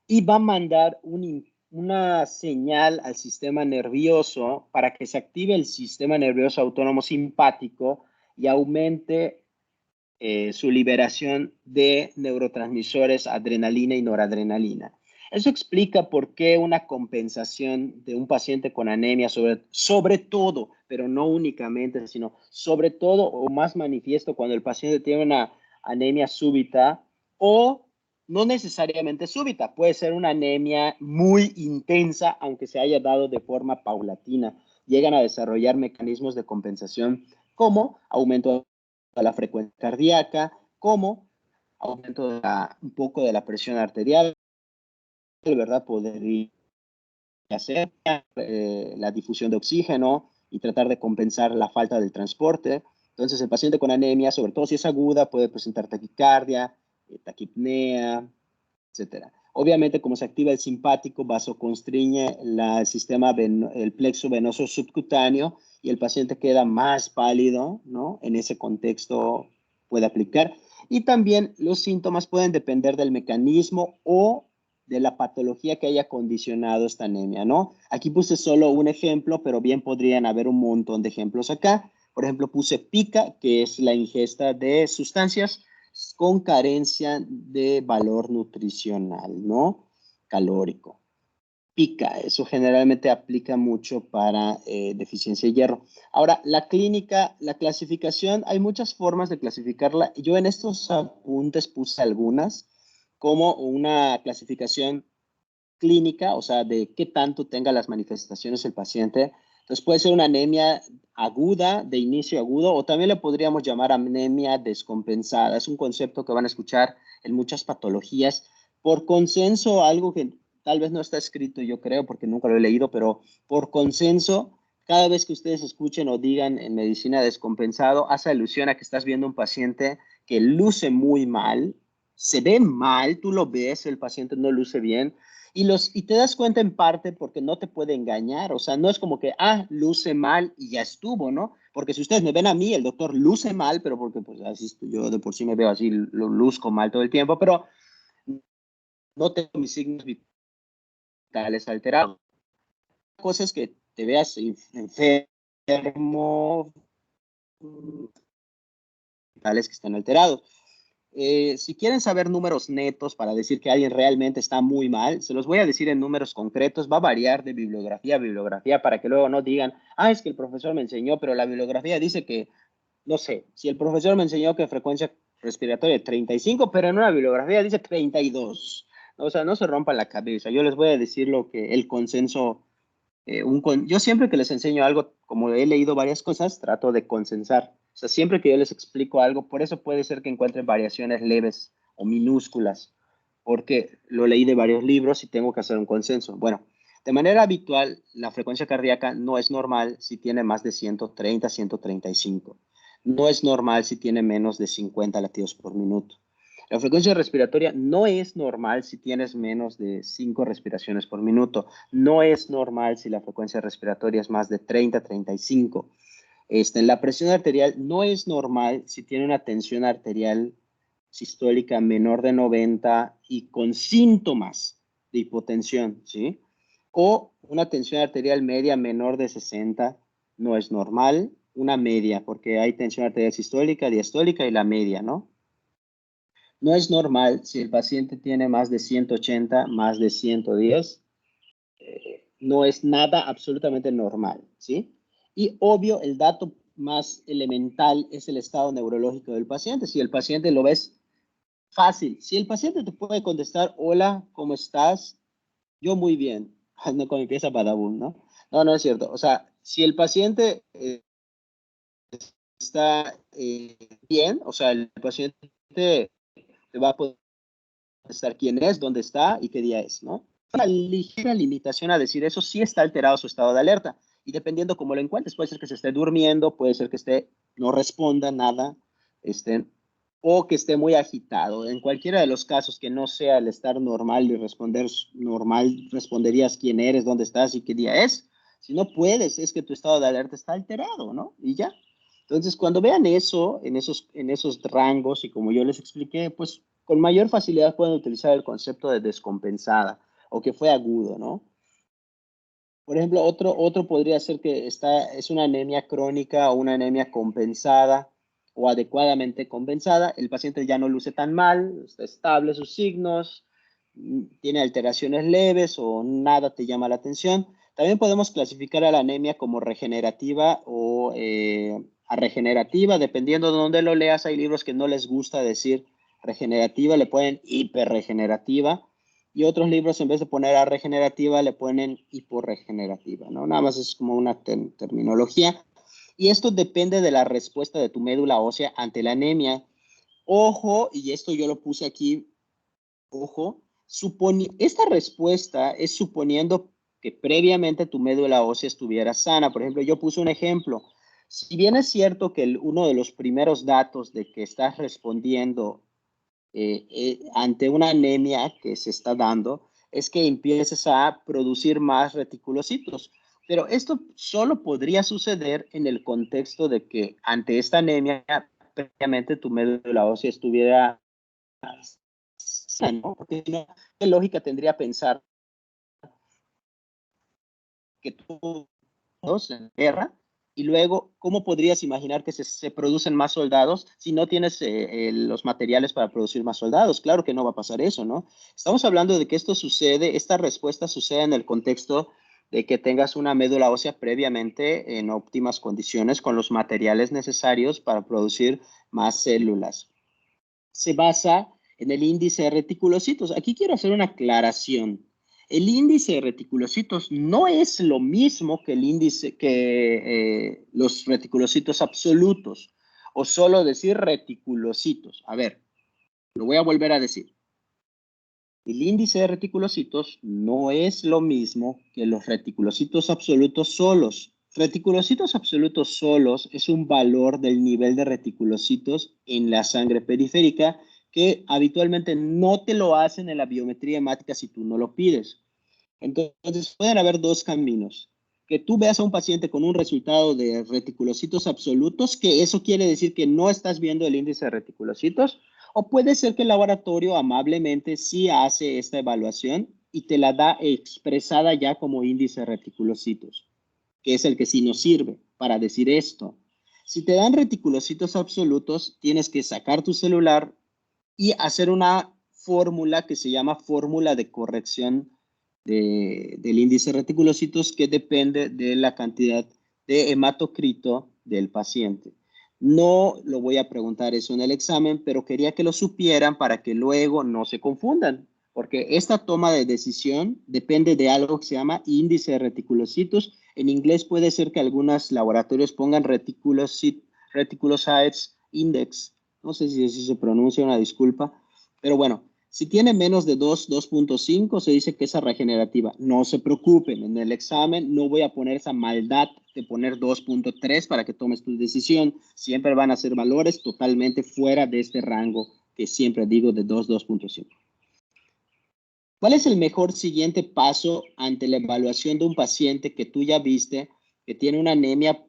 y va a mandar una señal al sistema nervioso para que se active el sistema nervioso autónomo simpático y aumente su liberación de neurotransmisores adrenalina y noradrenalina. Eso explica por qué una compensación de un paciente con anemia, sobre todo, pero no únicamente, sino sobre todo o más manifiesto cuando el paciente tiene una anemia súbita o no necesariamente súbita, puede ser una anemia muy intensa, aunque se haya dado de forma paulatina. Llegan a desarrollar mecanismos de compensación como aumento de la frecuencia cardíaca, como aumento un poco de la presión arterial, ¿verdad? Podría hacer la difusión de oxígeno y tratar de compensar la falta del transporte. Entonces, el paciente con anemia, sobre todo si es aguda, puede presentar taquicardia, taquipnea, etcétera. Obviamente, como se activa el simpático, vasoconstriñe el sistema, el plexo venoso subcutáneo y el paciente queda más pálido, ¿no? En ese contexto puede aplicar. Y también los síntomas pueden depender del mecanismo o de la patología que haya condicionado esta anemia, ¿no? Aquí puse solo un ejemplo, pero bien podrían haber un montón de ejemplos acá. Por ejemplo, puse pica, que es la ingesta de sustancias con carencia de valor nutricional, ¿no? Calórico. Pica, eso generalmente aplica mucho para deficiencia de hierro. Ahora, la clínica, la clasificación, hay muchas formas de clasificarla. Yo en estos apuntes puse algunas, como una clasificación clínica, o sea, de qué tanto tenga las manifestaciones el paciente. Entonces puede ser una anemia aguda, de inicio agudo, o también le podríamos llamar anemia descompensada. Es un concepto que van a escuchar en muchas patologías. Por consenso, algo que tal vez no está escrito, yo creo, porque nunca lo he leído, pero por consenso, cada vez que ustedes escuchen o digan en medicina descompensado, hace alusión a que estás viendo un paciente que luce muy mal, se ve mal, tú lo ves, el paciente no luce bien, y te das cuenta en parte porque no te puede engañar, o sea, no es como que, luce mal y ya estuvo, ¿no? Porque si ustedes me ven a mí, el doctor luce mal, pero porque pues así yo de por sí me veo así, lo luzco mal todo el tiempo, pero no tengo mis signos vitales alterados. La cosa es que te veas enfermo, vitales que están alterados. Si quieren saber números netos para decir que alguien realmente está muy mal, se los voy a decir en números concretos, va a variar de bibliografía a bibliografía para que luego no digan, es que el profesor me enseñó, pero la bibliografía dice que no sé, si el profesor me enseñó que frecuencia respiratoria es 35, pero en una bibliografía dice 32. O sea, no se rompan la cabeza. Yo les voy a decir lo que el consenso, yo siempre que les enseño algo, como he leído varias cosas, trato de consensar. O sea, siempre que yo les explico algo, por eso puede ser que encuentren variaciones leves o minúsculas, porque lo leí de varios libros y tengo que hacer un consenso. Bueno, de manera habitual, la frecuencia cardíaca no es normal si tiene más de 130, 135. No es normal si tiene menos de 50 latidos por minuto. La frecuencia respiratoria no es normal si tienes menos de 5 respiraciones por minuto. No es normal si la frecuencia respiratoria es más de 30, 35. La presión arterial no es normal si tiene una tensión arterial sistólica menor de 90 y con síntomas de hipotensión, ¿sí? O una tensión arterial media menor de 60 no es normal. Una media, porque hay tensión arterial sistólica, diastólica y la media, ¿no? No es normal si el paciente tiene más de 180, más de 110, no es nada absolutamente normal, ¿sí? Y obvio, el dato más elemental es el estado neurológico del paciente. Si el paciente lo ves fácil, si el paciente te puede contestar, hola, ¿cómo estás? Yo muy bien. No como empieza Badabun, ¿no? No, no es cierto. O sea, si el paciente está bien, o sea, el paciente te va a poder contestar quién es, dónde está y qué día es, ¿no? Una ligera limitación a decir eso, sí está alterado su estado de alerta. Y dependiendo cómo lo encuentres, puede ser que se esté durmiendo, puede ser que no responda nada, o que esté muy agitado. En cualquiera de los casos que no sea el estar normal y responder normal, responderías quién eres, dónde estás y qué día es. Si no puedes, es que tu estado de alerta está alterado, ¿no? Y ya. Entonces, cuando vean eso, en esos rangos, y como yo les expliqué, pues con mayor facilidad pueden utilizar el concepto de descompensada o que fue agudo, ¿no? Por ejemplo, otro podría ser que es una anemia crónica o una anemia compensada o adecuadamente compensada. El paciente ya no luce tan mal, está estable sus signos, tiene alteraciones leves o nada te llama la atención. También podemos clasificar a la anemia como regenerativa o regenerativa, dependiendo de dónde lo leas. Hay libros que no les gusta decir regenerativa, le ponen hiperregenerativa. Y otros libros, en vez de poner a regenerativa, le ponen hiporregenerativa, ¿no? Nada más es como una terminología. Y esto depende de la respuesta de tu médula ósea ante la anemia. Ojo, y esto yo lo puse aquí, ojo, esta respuesta es suponiendo que previamente tu médula ósea estuviera sana. Por ejemplo, yo puse un ejemplo. Si bien es cierto que uno de los primeros datos de que estás respondiendo ante una anemia que se está dando, es que empieces a producir más reticulocitos. Pero esto solo podría suceder en el contexto de que ante esta anemia, previamente tu médula ósea estuviera sana, ¿no? Porque si no, ¿qué lógica tendría pensar que tú en guerra? Y luego, ¿cómo podrías imaginar que se producen más soldados si no tienes los materiales para producir más soldados? Claro que no va a pasar eso, ¿no? Estamos hablando de que esto sucede, esta respuesta sucede en el contexto de que tengas una médula ósea previamente en óptimas condiciones con los materiales necesarios para producir más células. Se basa en el índice de reticulocitos. Aquí quiero hacer una aclaración. El índice de reticulocitos no es lo mismo que el índice que los reticulocitos absolutos, o solo decir reticulocitos. A ver, lo voy a volver a decir. El índice de reticulocitos no es lo mismo que los reticulocitos absolutos solos. Reticulocitos absolutos solos es un valor del nivel de reticulocitos en la sangre periférica que habitualmente no te lo hacen en la biometría hemática si tú no lo pides. Entonces, pueden haber dos caminos. Que tú veas a un paciente con un resultado de reticulocitos absolutos, que eso quiere decir que no estás viendo el índice de reticulocitos, o puede ser que el laboratorio amablemente sí hace esta evaluación y te la da expresada ya como índice de reticulocitos, que es el que sí nos sirve para decir esto. Si te dan reticulocitos absolutos, tienes que sacar tu celular y hacer una fórmula que se llama fórmula de corrección del índice de reticulocitos, que depende de la cantidad de hematocrito del paciente. No lo voy a preguntar eso en el examen, pero quería que lo supieran para que luego no se confundan, porque esta toma de decisión depende de algo que se llama índice de reticulocitos. En inglés puede ser que algunos laboratorios pongan reticulocytes index. No sé si así se pronuncia, una disculpa, pero bueno. Si tiene menos de 2.5, se dice que es regenerativa. No se preocupen, en el examen no voy a poner esa maldad de poner 2.3 para que tomes tu decisión. Siempre van a ser valores totalmente fuera de este rango que siempre digo de 2.5. ¿Cuál es el mejor siguiente paso ante la evaluación de un paciente que tú ya viste, que tiene una anemia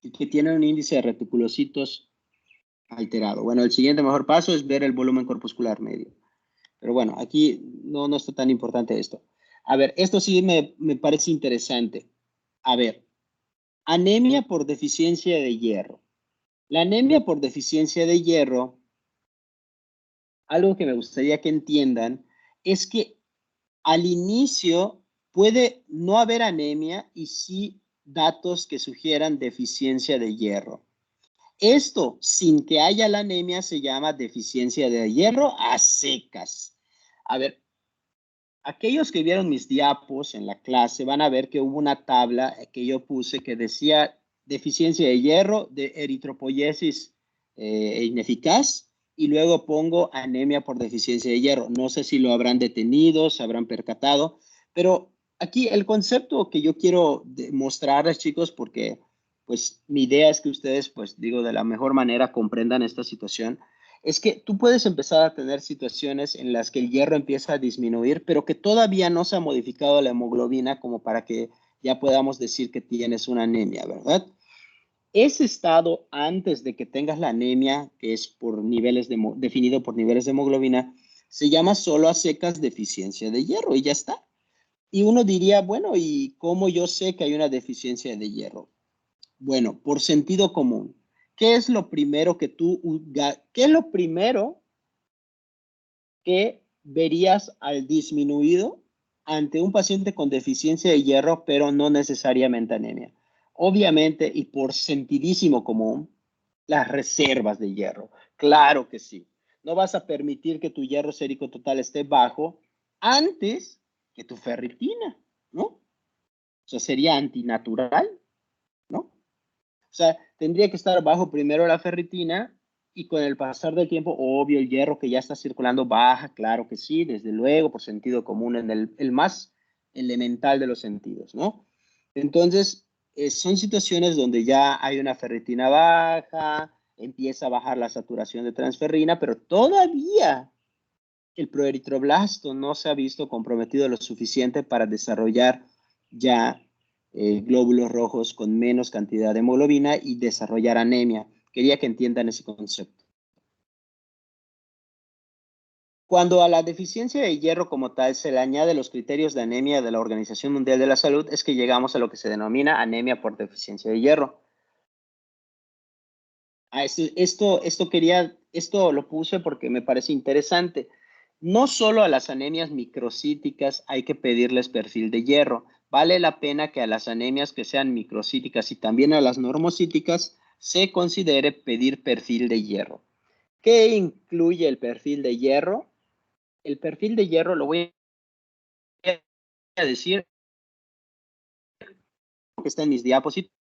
y que tiene un índice de reticulocitos alterado? Bueno, el siguiente mejor paso es ver el volumen corpuscular medio. Pero bueno, aquí no está tan importante esto. A ver, esto sí me parece interesante. A ver, anemia por deficiencia de hierro. La anemia por deficiencia de hierro, algo que me gustaría que entiendan, es que al inicio puede no haber anemia y sí datos que sugieran deficiencia de hierro. Esto, sin que haya la anemia, se llama deficiencia de hierro a secas. A ver, aquellos que vieron mis diapos en la clase van a ver que hubo una tabla que yo puse que decía deficiencia de hierro, de eritropoyesis ineficaz, y luego pongo anemia por deficiencia de hierro. No sé si lo habrán detenido, se habrán percatado, pero aquí el concepto que yo quiero mostrarles, chicos, porque pues mi idea es que ustedes, pues digo, de la mejor manera comprendan esta situación, es que tú puedes empezar a tener situaciones en las que el hierro empieza a disminuir, pero que todavía no se ha modificado la hemoglobina como para que ya podamos decir que tienes una anemia, ¿verdad? Ese estado antes de que tengas la anemia, que es por niveles definido por niveles de hemoglobina, se llama solo a secas deficiencia de hierro y ya está. Y uno diría, bueno, ¿y cómo yo sé que hay una deficiencia de hierro? Bueno, por sentido común. ¿Qué es lo primero qué es lo primero que verías al disminuido ante un paciente con deficiencia de hierro, pero no necesariamente anemia? Obviamente, y por sentidísimo común, las reservas de hierro. Claro que sí. No vas a permitir que tu hierro sérico total esté bajo antes que tu ferritina, ¿no? Eso sería antinatural, ¿no? O sea, tendría que estar bajo primero la ferritina y con el pasar del tiempo, obvio, el hierro que ya está circulando baja, claro que sí, desde luego, por sentido común, en el más elemental de los sentidos, ¿no? Entonces, son situaciones donde ya hay una ferritina baja, empieza a bajar la saturación de transferrina, pero todavía el proeritroblasto no se ha visto comprometido lo suficiente para desarrollar ya glóbulos rojos con menos cantidad de hemoglobina y desarrollar anemia. Quería que entiendan ese concepto. Cuando a la deficiencia de hierro como tal se le añade los criterios de anemia de la Organización Mundial de la Salud, es que llegamos a lo que se denomina anemia por deficiencia de hierro. Esto lo puse porque me parece interesante. No solo a las anemias microcíticas hay que pedirles perfil de hierro. Vale la pena que a las anemias que sean microcíticas y también a las normocíticas se considere pedir perfil de hierro. ¿Qué incluye el perfil de hierro? El perfil de hierro lo voy a decir que está en mis diapositivas.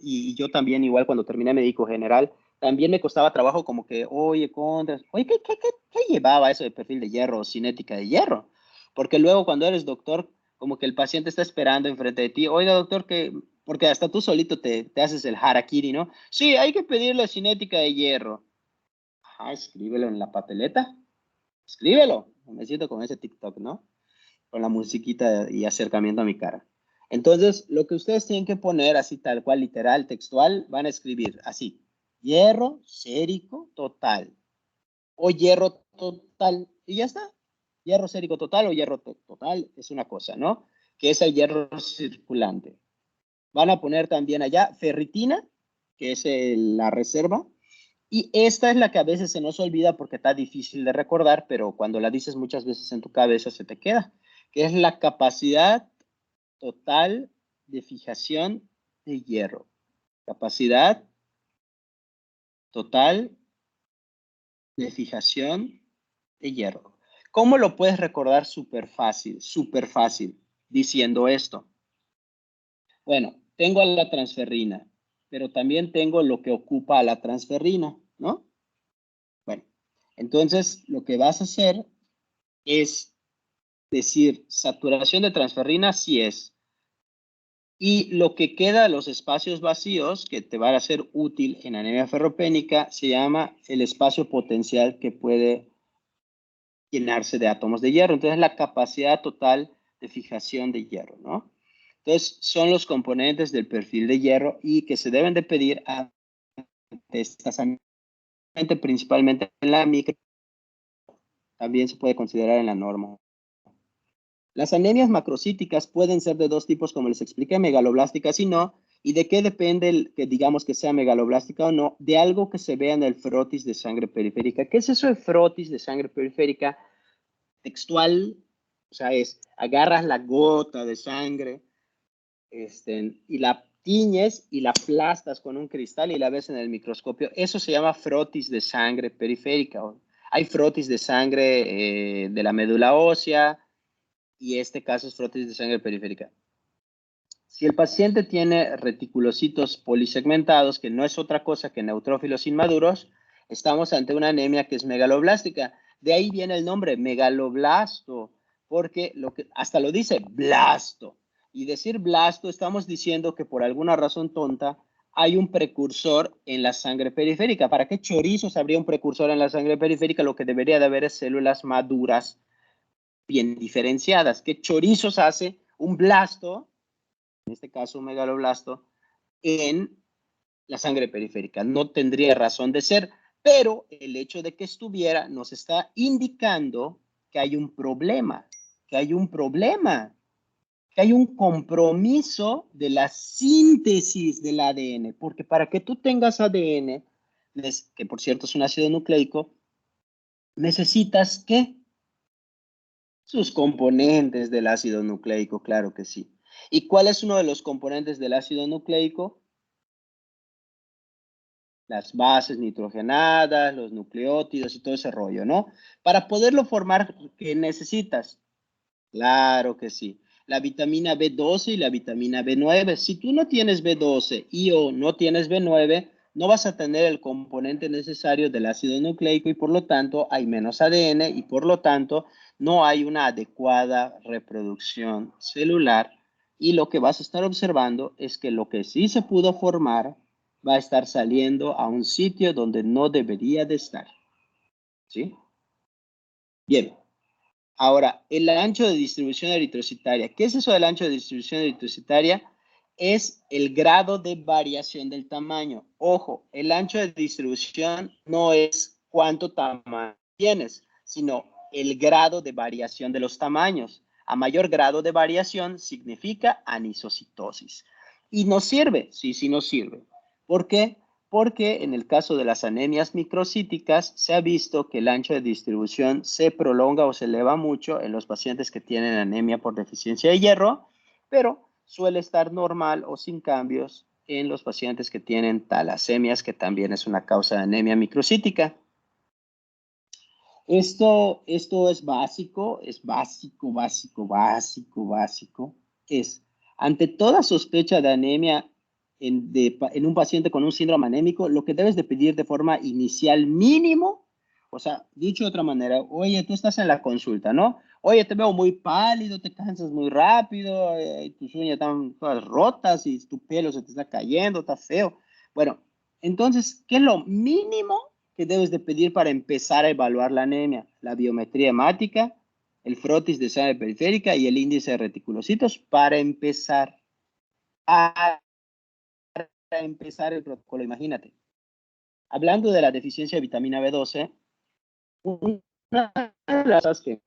Y yo también, igual cuando terminé médico general, también me costaba trabajo como que, oye, ¿qué llevaba eso de perfil de hierro o cinética de hierro? Porque luego cuando eres doctor, como que el paciente está esperando enfrente de ti, oiga, doctor, porque hasta tú solito te haces el harakiri, ¿no? Sí, hay que pedirle cinética de hierro. Ajá, escríbelo en la papeleta, escríbelo. Me siento con ese TikTok, ¿no? Con la musiquita y acercamiento a mi cara. Entonces, lo que ustedes tienen que poner así tal cual, literal, textual, van a escribir así, hierro sérico total o hierro total y ya está. Hierro sérico total o hierro total es una cosa, ¿no? Que es el hierro circulante. Van a poner también allá ferritina, que es la reserva, y esta es la que a veces se nos olvida porque está difícil de recordar, pero cuando la dices muchas veces en tu cabeza se te queda, que es la capacidad total de fijación de hierro. Capacidad total de fijación de hierro. ¿Cómo lo puedes recordar? Súper fácil, diciendo esto. Bueno, tengo a la transferrina, pero también tengo lo que ocupa a la transferrina, ¿no? Bueno, entonces lo que vas a hacer es decir, saturación de transferrina sí es. Y lo que queda, los espacios vacíos, que te van a ser útil en anemia ferropénica, se llama el espacio potencial que puede llenarse de átomos de hierro. Entonces, la capacidad total de fijación de hierro, ¿no? Entonces, son los componentes del perfil de hierro y que se deben de pedir a estas principalmente en la micro, también se puede considerar en la norma. Las anemias macrocíticas pueden ser de dos tipos, como les expliqué, megaloblásticas y no. ¿Y de qué depende que digamos que sea megaloblástica o no? De algo que se vea en el frotis de sangre periférica. ¿Qué es eso de frotis de sangre periférica? Textual, o sea, es agarras la gota de sangre y la tiñes y la aplastas con un cristal y la ves en el microscopio. Eso se llama frotis de sangre periférica. Hay frotis de sangre de la médula ósea, y este caso es frotis de sangre periférica. Si el paciente tiene reticulocitos polisegmentados, que no es otra cosa que neutrófilos inmaduros, estamos ante una anemia que es megaloblástica. De ahí viene el nombre, megaloblasto, porque hasta lo dice blasto. Y decir blasto, estamos diciendo que por alguna razón tonta hay un precursor en la sangre periférica. ¿Para qué chorizos habría un precursor en la sangre periférica? Lo que debería de haber es células maduras bien diferenciadas. ¿Qué chorizos hace un blasto, en este caso un megaloblasto, en la sangre periférica? No tendría razón de ser, pero el hecho de que estuviera nos está indicando que hay un problema, que hay un compromiso de la síntesis del ADN, porque para que tú tengas ADN, que por cierto es un ácido nucleico, necesitas ¿qué? Sus componentes del ácido nucleico, claro que sí. ¿Y cuál es uno de los componentes del ácido nucleico? Las bases nitrogenadas, los nucleótidos y todo ese rollo, ¿no? Para poderlo formar, ¿qué necesitas? Claro que sí. La vitamina B12 y la vitamina B9. Si tú no tienes B12 y o no tienes B9, no vas a tener el componente necesario del ácido nucleico y por lo tanto hay menos ADN y por lo tanto no hay una adecuada reproducción celular y lo que vas a estar observando es que lo que sí se pudo formar va a estar saliendo a un sitio donde no debería de estar. ¿Sí? Bien. Ahora, el ancho de distribución eritrocitaria. ¿Qué es eso del ancho de distribución eritrocitaria? Es el grado de variación del tamaño. Ojo, el ancho de distribución no es cuánto tamaño tienes, sino el grado de variación de los tamaños. A mayor grado de variación significa anisocitosis. ¿Y nos sirve? Sí, sí nos sirve. ¿Por qué? Porque en el caso de las anemias microcíticas se ha visto que el ancho de distribución se prolonga o se eleva mucho en los pacientes que tienen anemia por deficiencia de hierro, pero suele estar normal o sin cambios en los pacientes que tienen talasemias, que también es una causa de anemia microcítica. Esto es básico, es ante toda sospecha de anemia en un paciente con un síndrome anémico, lo que debes de pedir de forma inicial mínimo, o sea, dicho de otra manera, oye, tú estás en la consulta, ¿no? Oye, te veo muy pálido, te cansas muy rápido, tus uñas están todas rotas y tu pelo se te está cayendo, está feo. Bueno, entonces, ¿qué es lo mínimo que debes de pedir para empezar a evaluar la anemia? La biometría hemática, el frotis de sangre periférica y el índice de reticulocitos para empezar el protocolo. Imagínate. Hablando de la deficiencia de vitamina B12, una de las cosas que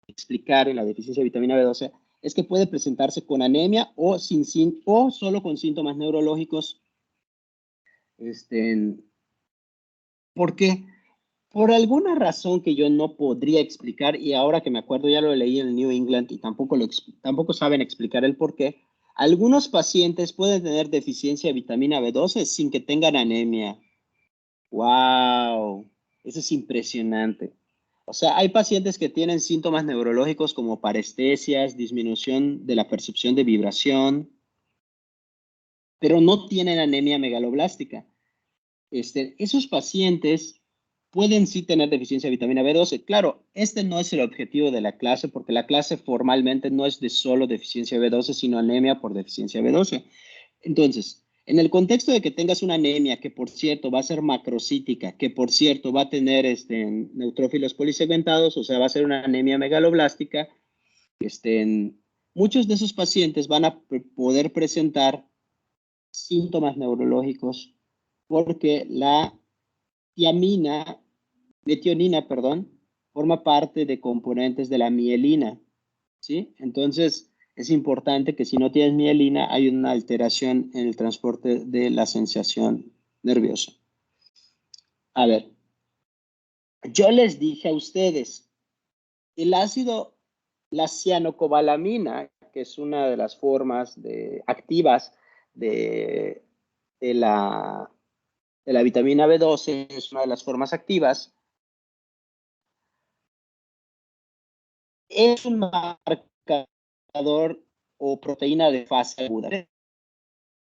explicar en la deficiencia de vitamina B12 es que puede presentarse con anemia o solo con síntomas neurológicos. ¿Por qué? Por alguna razón que yo no podría explicar, y ahora que me acuerdo ya lo leí en el New England y tampoco saben explicar el por qué, Algunos pacientes pueden tener deficiencia de vitamina B12 sin que tengan anemia. ¡Wow! Eso es impresionante. O sea, hay pacientes que tienen síntomas neurológicos como parestesias, disminución de la percepción de vibración, pero no tienen anemia megaloblástica. Esos pacientes pueden sí tener deficiencia de vitamina B12. Claro, este no es el objetivo de la clase, porque la clase formalmente no es de solo deficiencia de B12, sino anemia por deficiencia de B12. Entonces, en el contexto de que tengas una anemia que, por cierto, va a ser macrocítica, que, por cierto, va a tener neutrófilos polisegmentados, o sea, va a ser una anemia megaloblástica, muchos de esos pacientes van a poder presentar síntomas neurológicos porque la metionina, perdón, forma parte de componentes de la mielina, ¿sí? Entonces, es importante que si no tienes mielina, hay una alteración en el transporte de la sensación nerviosa. A ver, yo les dije a ustedes, el ácido, la cianocobalamina, que es una de las formas activas de la vitamina B12, es una de las formas activas, es un marcador o proteína de fase aguda, de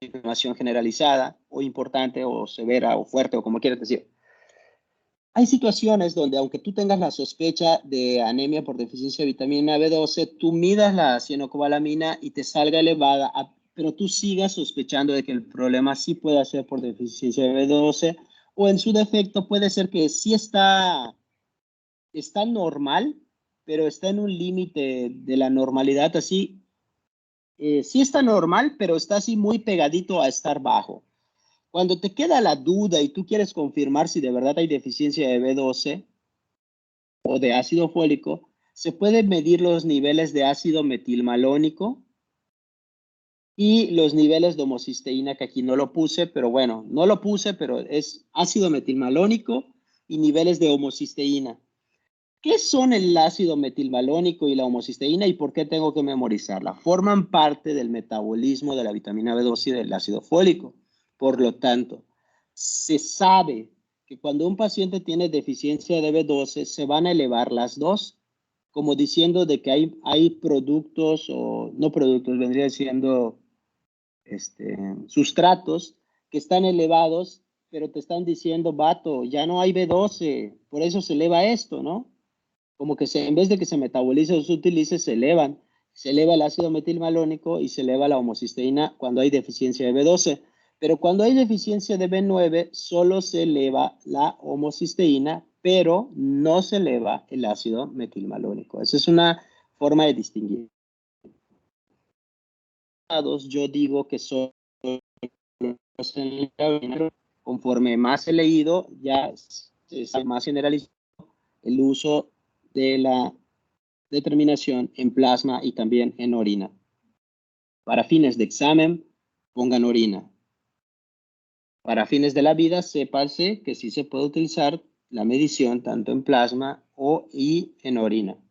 inflamación generalizada o importante o severa o fuerte o como quieras decir. Hay situaciones donde aunque tú tengas la sospecha de anemia por deficiencia de vitamina B12, tú midas la cianocobalamina y te salga elevada, pero tú sigas sospechando de que el problema sí puede ser por deficiencia de B12 o en su defecto puede ser que sí está normal, pero está en un límite de la normalidad así. Sí está normal, pero está así muy pegadito a estar bajo. Cuando te queda la duda y tú quieres confirmar si de verdad hay deficiencia de B12 o de ácido fólico, se pueden medir los niveles de ácido metilmalónico y los niveles de homocisteína, que aquí no lo puse, pero bueno, no lo puse, pero es ácido metilmalónico y niveles de homocisteína. ¿Qué son el ácido metilmalónico y la homocisteína y por qué tengo que memorizarla? Forman parte del metabolismo de la vitamina B12 y del ácido fólico. Por lo tanto, se sabe que cuando un paciente tiene deficiencia de B12, se van a elevar las dos, como diciendo de que hay productos o no productos, vendría siendo sustratos que están elevados, pero te están diciendo, vato, ya no hay B12, por eso se eleva esto, ¿no? Como que en vez de que se metabolice o se utilice, se elevan. Se eleva el ácido metilmalónico y se eleva la homocisteína cuando hay deficiencia de B12. Pero cuando hay deficiencia de B9, solo se eleva la homocisteína, pero no se eleva el ácido metilmalónico. Esa es una forma de distinguir. Yo digo que son conforme más he leído, ya es más generalizado el uso de la determinación en plasma y también en orina. Para fines de examen, pongan orina. Para fines de la vida, sépanse que sí se puede utilizar la medición tanto en plasma y en orina.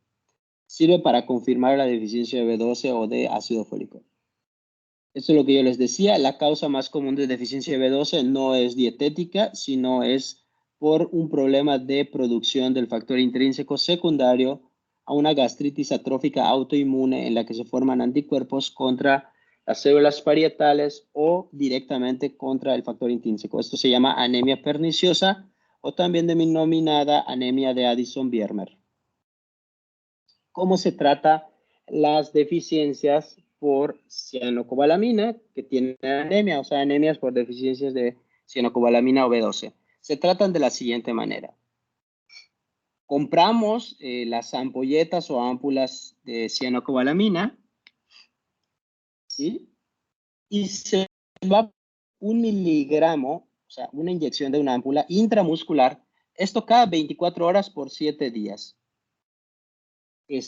Sirve para confirmar la deficiencia de B12 o de ácido fólico. Esto es lo que yo les decía. La causa más común de deficiencia de B12 no es dietética, sino es por un problema de producción del factor intrínseco secundario a una gastritis atrófica autoinmune en la que se forman anticuerpos contra las células parietales o directamente contra el factor intrínseco. Esto se llama anemia perniciosa o también denominada anemia de Addison-Biermer. ¿Cómo se trata las deficiencias por cianocobalamina que tienen anemia, o sea, anemias por deficiencias de cianocobalamina o B12? Se tratan de la siguiente manera. Compramos las ampolletas o ámpulas de cianocobalamina, ¿sí? Y se va 1 miligramo, o sea, una inyección de una ámpula intramuscular, esto cada 24 horas por 7 días.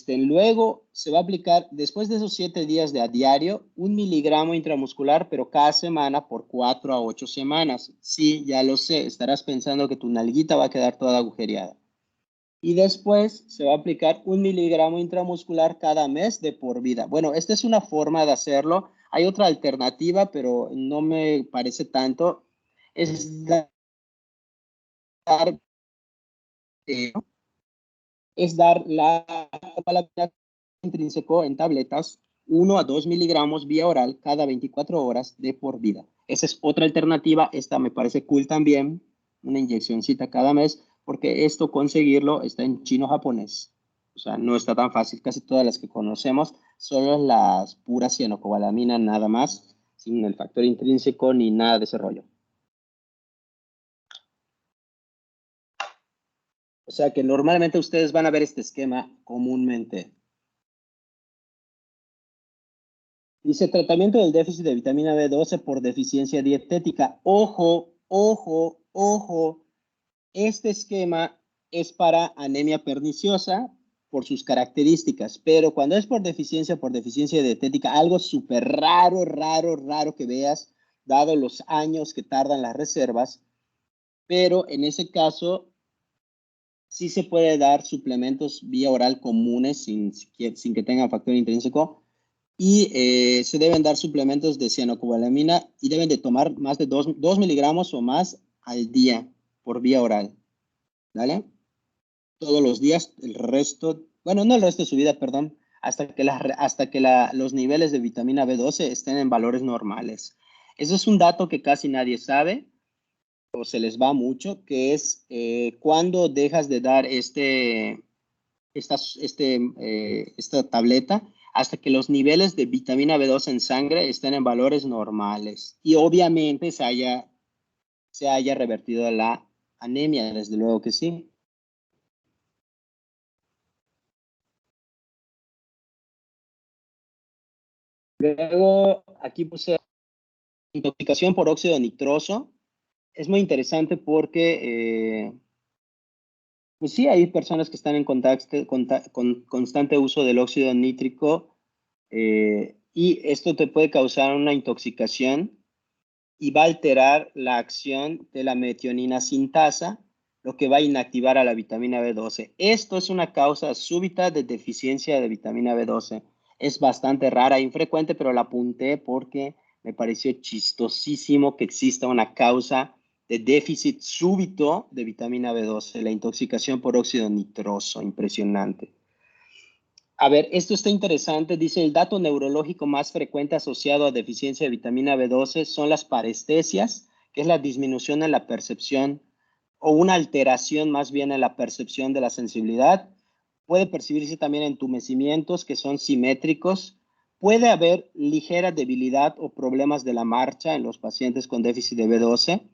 Luego se va a aplicar, después de esos 7 días de a diario, 1 miligramo intramuscular, pero cada semana por 4 a 8 semanas. Sí, ya lo sé, estarás pensando que tu nalguita va a quedar toda agujereada. Y después se va a aplicar 1 miligramo intramuscular cada mes de por vida. Bueno, esta es una forma de hacerlo. Hay otra alternativa, pero no me parece tanto. Es dar, eh, es dar la intrínseco en tabletas 1 a 2 miligramos vía oral cada 24 horas de por vida. Esa es otra alternativa. Esta me parece cool también. Una inyeccióncita cada mes, porque esto conseguirlo está en chino-japonés. O sea, no está tan fácil. Casi todas las que conocemos son las puras cianocobalamina, nada más, sin el factor intrínseco ni nada de ese rollo. O sea que normalmente ustedes van a ver este esquema comúnmente. Dice tratamiento del déficit de vitamina B12 por deficiencia dietética. Ojo, ojo, ojo. Este esquema es para anemia perniciosa por sus características, pero cuando es por deficiencia dietética, algo súper raro, raro, raro que veas, dado los años que tardan las reservas, pero en ese caso sí se puede dar suplementos vía oral comunes sin que tengan factor intrínseco y se deben dar suplementos de cianocobalamina y deben de tomar más de 2 miligramos o más al día por vía oral, ¿vale? Todos los días, el resto, bueno, no el resto de su vida, perdón, hasta que los niveles de vitamina B12 estén en valores normales. Eso es un dato que casi nadie sabe o se les va mucho, que es cuando dejas de dar esta tableta hasta que los niveles de vitamina B12 en sangre estén en valores normales y obviamente se haya revertido la anemia, desde luego que sí. Luego, aquí puse intoxicación por óxido nitroso. Es muy interesante porque, pues sí, hay personas que están en con constante uso del óxido nítrico y esto te puede causar una intoxicación y va a alterar la acción de la metionina sintasa, lo que va a inactivar a la vitamina B12. Esto es una causa súbita de deficiencia de vitamina B12. Es bastante rara e infrecuente, pero la apunté porque me pareció chistosísimo que exista una causa de déficit súbito de vitamina B12, la intoxicación por óxido nitroso, impresionante. A ver, esto está interesante. Dice, el dato neurológico más frecuente asociado a deficiencia de vitamina B12 son las parestesias, que es la disminución en la percepción o una alteración más bien en la percepción de la sensibilidad. Puede percibirse también entumecimientos que son simétricos. Puede haber ligera debilidad o problemas de la marcha en los pacientes con déficit de B12.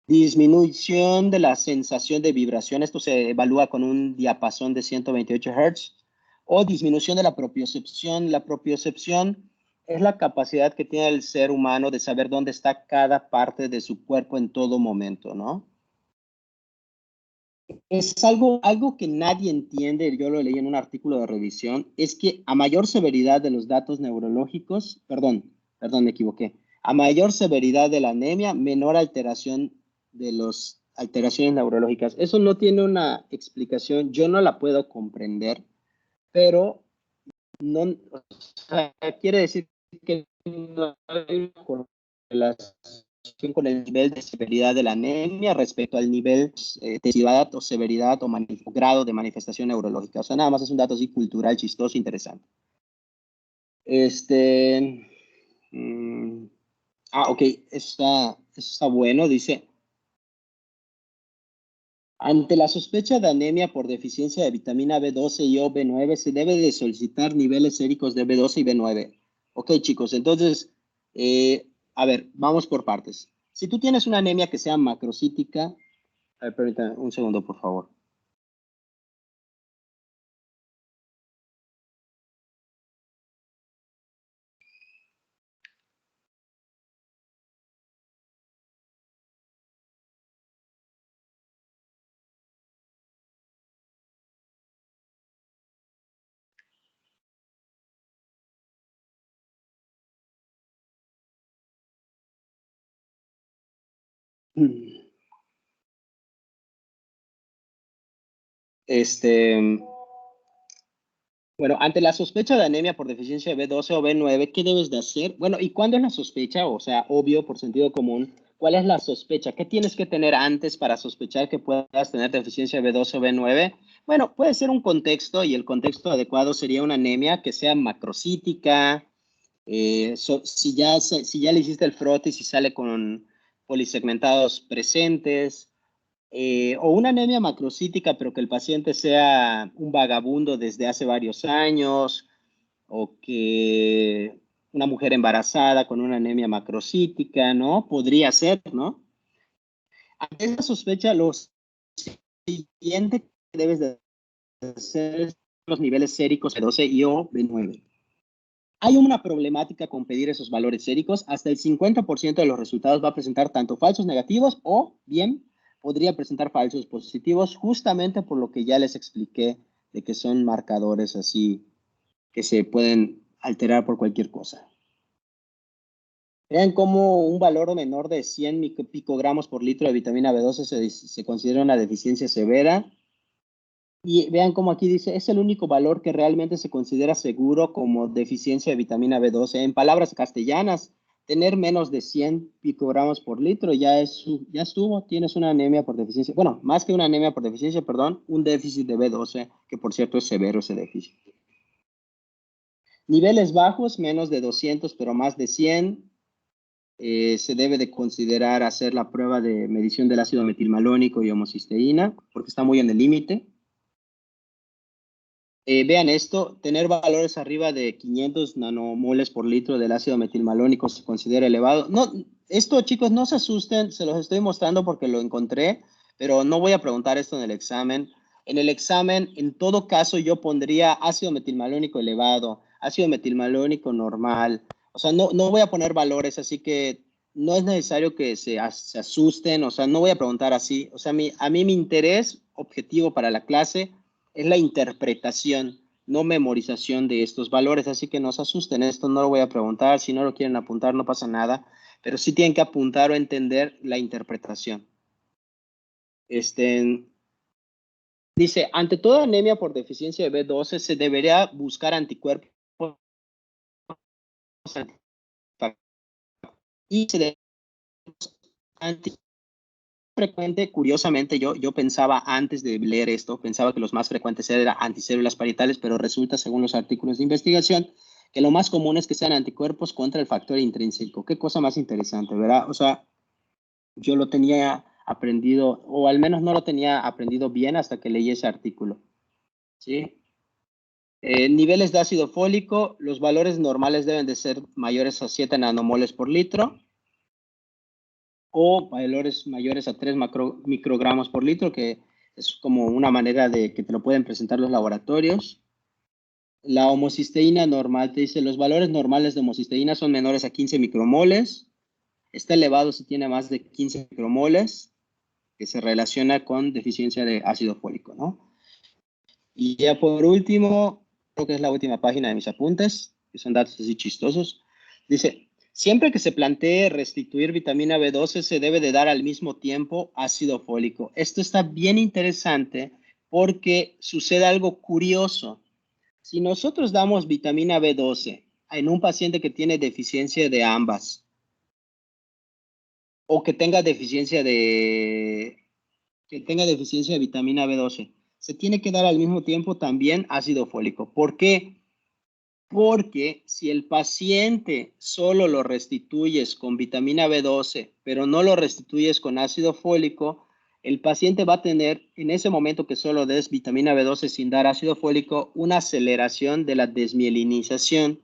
Disminución de la sensación de vibración. Esto se evalúa con un diapasón de 128 Hz o disminución de la propiocepción. La propiocepción es la capacidad que tiene el ser humano de saber dónde está cada parte de su cuerpo en todo momento, ¿no? Es algo que nadie entiende, yo lo leí en un artículo de revisión, es que a mayor severidad de los datos neurológicos, perdón, me equivoqué, a mayor severidad de la anemia, menor alteración de las alteraciones neurológicas. Eso no tiene una explicación, yo no la puedo comprender, pero no, o sea, quiere decir que no hay una correlación con el nivel de severidad de la anemia respecto al nivel de intensidad o severidad o grado de manifestación neurológica. O sea, nada más es un dato así cultural, chistoso, interesante. Este, mm, ok, eso está bueno. Dice, ante la sospecha de anemia por deficiencia de vitamina B12 y o B9, se debe de solicitar niveles séricos de B12 y B9. Ok, chicos, entonces, a ver, vamos por partes. Si tú tienes una anemia que sea macrocítica, a ver, permítame un segundo, por favor. Este, Bueno, ante la sospecha de anemia por deficiencia de B12 o B9, ¿qué debes de hacer? Bueno, ¿y cuándo es la sospecha? O sea, obvio, por sentido común, ¿cuál es la sospecha? ¿Qué tienes que tener antes para sospechar que puedas tener deficiencia de B12 o B9? Bueno, puede ser un contexto y el contexto adecuado sería una anemia que sea macrocítica. Si ya le hiciste el frotis y sale con polisegmentados presentes, o una anemia macrocítica, pero que el paciente sea un vagabundo desde hace varios años, o que una mujer embarazada con una anemia macrocítica, ¿no? Podría ser, ¿no? Ante esa sospecha, lo siguiente que debes de hacer es los niveles séricos B12 y o B9. Hay una problemática con pedir esos valores séricos. Hasta el 50% de los resultados va a presentar tanto falsos negativos o bien podría presentar falsos positivos, justamente por lo que ya les expliqué de que son marcadores así que se pueden alterar por cualquier cosa. Vean cómo un valor menor de 100 picogramos por litro de vitamina B12 se considera una deficiencia severa. Y vean cómo aquí dice, es el único valor que realmente se considera seguro como deficiencia de vitamina B12. En palabras castellanas, tener menos de 100 picogramos por litro ya estuvo, tienes una anemia por deficiencia. Bueno, más que una anemia por deficiencia, perdón, un déficit de B12, que por cierto es severo ese déficit. Niveles bajos, menos de 200, pero más de 100. Se debe de considerar hacer la prueba de medición del ácido metilmalónico y homocisteína, porque está muy en el límite. Vean esto, tener valores arriba de 500 nanomoles por litro del ácido metilmalónico se considera elevado. No, esto, chicos, no se asusten, se los estoy mostrando porque lo encontré, pero no voy a preguntar esto en el examen. En el examen, en todo caso, yo pondría ácido metilmalónico elevado, ácido metilmalónico normal. O sea, no voy a poner valores, así que no es necesario que se asusten, o sea, no voy a preguntar así. O sea, a mí mi interés objetivo para la clase es la interpretación, no memorización de estos valores, así que no se asusten, esto no lo voy a preguntar, si no lo quieren apuntar no pasa nada, pero sí tienen que apuntar o entender la interpretación. Dice, ante toda anemia por deficiencia de B12 se debería buscar anticuerpos y se debe frecuente, curiosamente yo pensaba antes de leer esto, pensaba que los más frecuentes eran anticélulas parietales, pero resulta, según los artículos de investigación, que lo más común es que sean anticuerpos contra el factor intrínseco. Qué cosa más interesante, ¿verdad? O sea, yo lo tenía aprendido, o al menos no lo tenía aprendido bien hasta que leí ese artículo, ¿sí? Niveles de ácido fólico, los valores normales deben de ser mayores a 7 nanomoles por litro, o valores mayores a 3 microgramos por litro, que es como una manera de que te lo pueden presentar los laboratorios. La homocisteína normal te dice, los valores normales de homocisteína son menores a 15 micromoles. Está elevado si tiene más de 15 micromoles, que se relaciona con deficiencia de ácido fólico, ¿no? Y ya por último, creo que es la última página de mis apuntes, que son datos así chistosos. Dice, siempre que se plantee restituir vitamina B12, se debe de dar al mismo tiempo ácido fólico. Esto está bien interesante porque sucede algo curioso. Si nosotros damos vitamina B12 en un paciente que tiene deficiencia de ambas, o que tenga deficiencia de vitamina B12, se tiene que dar al mismo tiempo también ácido fólico. ¿Por qué? Porque si el paciente solo lo restituyes con vitamina B12, pero no lo restituyes con ácido fólico, el paciente va a tener, en ese momento que solo des vitamina B12 sin dar ácido fólico, una aceleración de la desmielinización,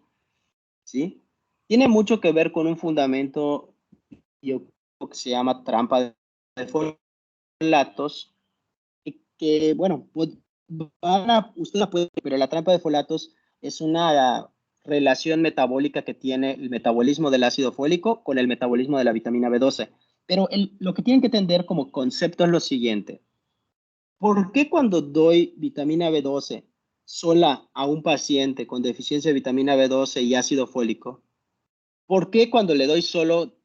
¿sí? Tiene mucho que ver con un fundamento que se llama trampa de folatos, que, bueno, usted la puede, pero la trampa de folatos es una relación metabólica que tiene el metabolismo del ácido fólico con el metabolismo de la vitamina B12. Pero lo que tienen que entender como concepto es lo siguiente. ¿Por qué cuando doy vitamina B12 sola a un paciente con deficiencia de vitamina B12 y ácido fólico? ¿Por qué cuando le doy solo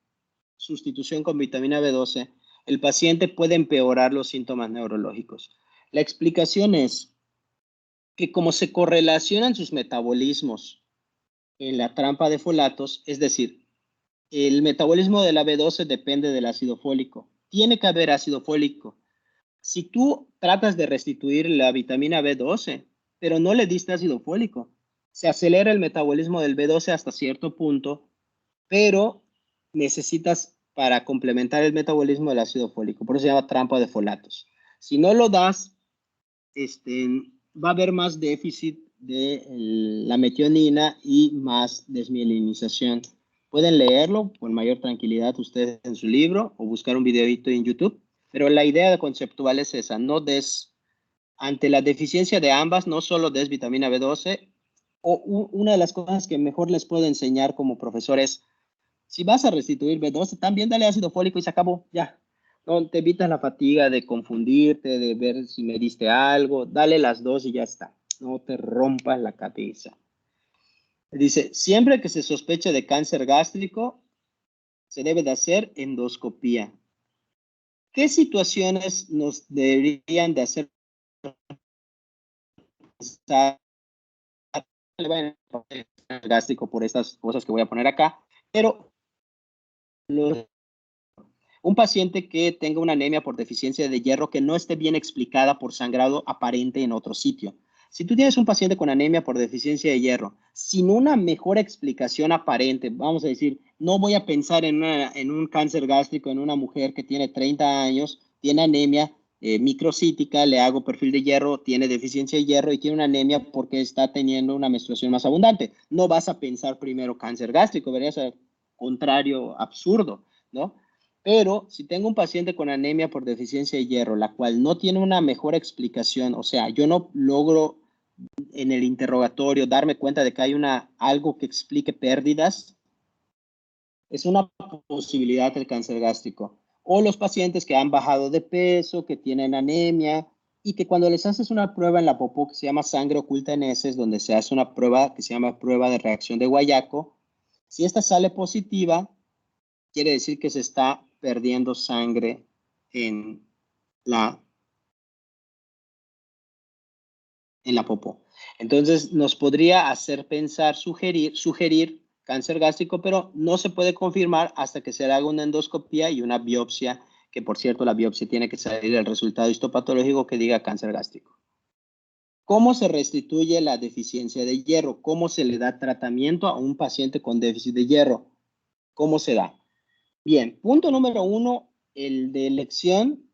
sustitución con vitamina B12, el paciente puede empeorar los síntomas neurológicos? La explicación es que como se correlacionan sus metabolismos en la trampa de folatos, es decir, el metabolismo de la B12 depende del ácido fólico. Tiene que haber ácido fólico. Si tú tratas de restituir la vitamina B12, pero no le diste ácido fólico, se acelera el metabolismo del B12 hasta cierto punto, pero necesitas para complementar el metabolismo del ácido fólico. Por eso se llama trampa de folatos. Si no lo das, va a haber más déficit de la metionina y más desmielinización. Pueden leerlo con mayor tranquilidad ustedes en su libro o buscar un videito en YouTube, pero la idea conceptual es esa, no des, ante la deficiencia de ambas, no solo des vitamina B12, o una de las cosas que mejor les puedo enseñar como profesor es, si vas a restituir B12, también dale ácido fólico y se acabó, ya. No te evitas la fatiga de confundirte, de ver si me diste algo, dale las dos y ya está. No te rompas la cabeza. Dice, siempre que se sospeche de cáncer gástrico, se debe de hacer endoscopía. ¿Qué situaciones nos deberían de hacer pensar gástrico por estas cosas que voy a poner acá? Pero un paciente que tenga una anemia por deficiencia de hierro que no esté bien explicada por sangrado aparente en otro sitio. Si tú tienes un paciente con anemia por deficiencia de hierro, sin una mejor explicación aparente, vamos a decir, no voy a pensar en un cáncer gástrico en una mujer que tiene 30 años, tiene anemia microcítica, le hago perfil de hierro, tiene deficiencia de hierro y tiene una anemia porque está teniendo una menstruación más abundante. No vas a pensar primero cáncer gástrico, vería ser contrario, absurdo, ¿no? Pero si tengo un paciente con anemia por deficiencia de hierro, la cual no tiene una mejor explicación, o sea, yo no logro en el interrogatorio darme cuenta de que hay algo que explique pérdidas, es una posibilidad del cáncer gástrico. O los pacientes que han bajado de peso, que tienen anemia y que cuando les haces una prueba en la popó que se llama sangre oculta en heces, donde se hace una prueba que se llama prueba de reacción de Guayaco, si esta sale positiva, quiere decir que se está perdiendo sangre en la popó. Entonces, nos podría hacer pensar, sugerir cáncer gástrico, pero no se puede confirmar hasta que se haga una endoscopía y una biopsia, que por cierto, la biopsia tiene que salir el resultado histopatológico que diga cáncer gástrico. ¿Cómo se restituye la deficiencia de hierro? ¿Cómo se le da tratamiento a un paciente con déficit de hierro? ¿Cómo se da? Bien, punto número 1, el de elección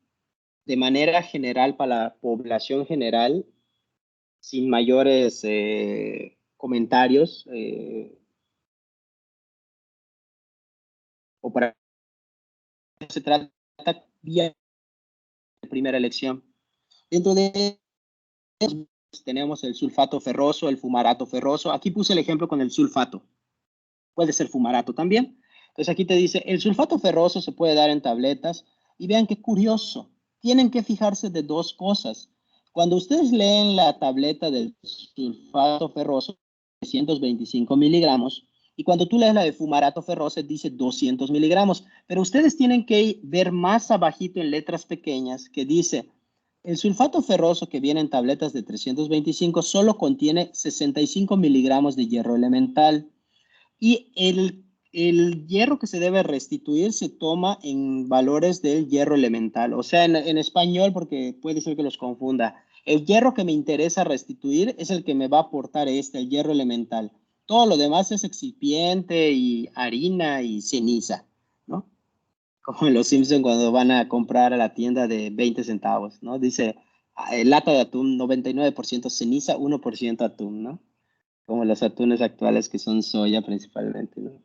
de manera general para la población general, sin mayores comentarios, o para se trata bien de primera elección. Dentro de ellos tenemos el sulfato ferroso, el fumarato ferroso. Aquí puse el ejemplo con el sulfato. Puede ser fumarato también. Entonces aquí te dice, el sulfato ferroso se puede dar en tabletas. Y vean qué curioso. Tienen que fijarse de dos cosas. Cuando ustedes leen la tableta del sulfato ferroso, 325 miligramos, y cuando tú lees la de fumarato ferroso, dice 200 miligramos. Pero ustedes tienen que ver más abajito en letras pequeñas que dice, el sulfato ferroso que viene en tabletas de 325 solo contiene 65 miligramos de hierro elemental. Y el hierro que se debe restituir se toma en valores del hierro elemental. O sea, en español, porque puede ser que los confunda. El hierro que me interesa restituir es el que me va a aportar el hierro elemental. Todo lo demás es excipiente y harina y ceniza, ¿no? Como en Los Simpsons cuando van a comprar a la tienda de 20 centavos, ¿no? Dice, lata de atún, 99% ceniza, 1% atún, ¿no? Como los atunes actuales que son soya principalmente, ¿no?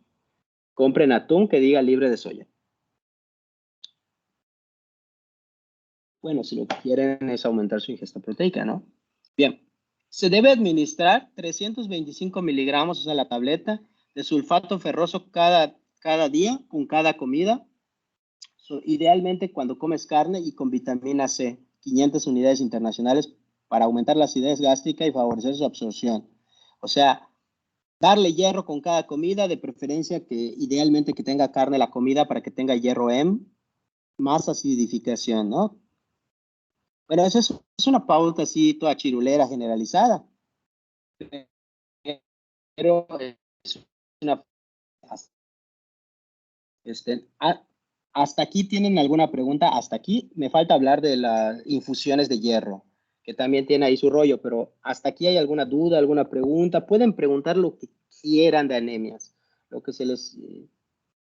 Compren atún que diga libre de soya. Bueno, si lo que quieren es aumentar su ingesta proteica, ¿no? Bien, se debe administrar 325 miligramos, o sea, la tableta de sulfato ferroso cada día con cada comida. Idealmente cuando comes carne y con vitamina C, 500 unidades internacionales para aumentar la acidez gástrica y favorecer su absorción. O sea, darle hierro con cada comida, de preferencia que idealmente que tenga carne la comida para que tenga hierro M, más acidificación, ¿no? Bueno, eso es una pauta así toda chirulera generalizada. pero es una... ¿Hasta aquí tienen alguna pregunta? Hasta aquí me falta hablar de las infusiones de hierro, que también tiene ahí su rollo, pero hasta aquí hay alguna duda, alguna pregunta. Pueden preguntar lo que quieran de anemias, lo que se les,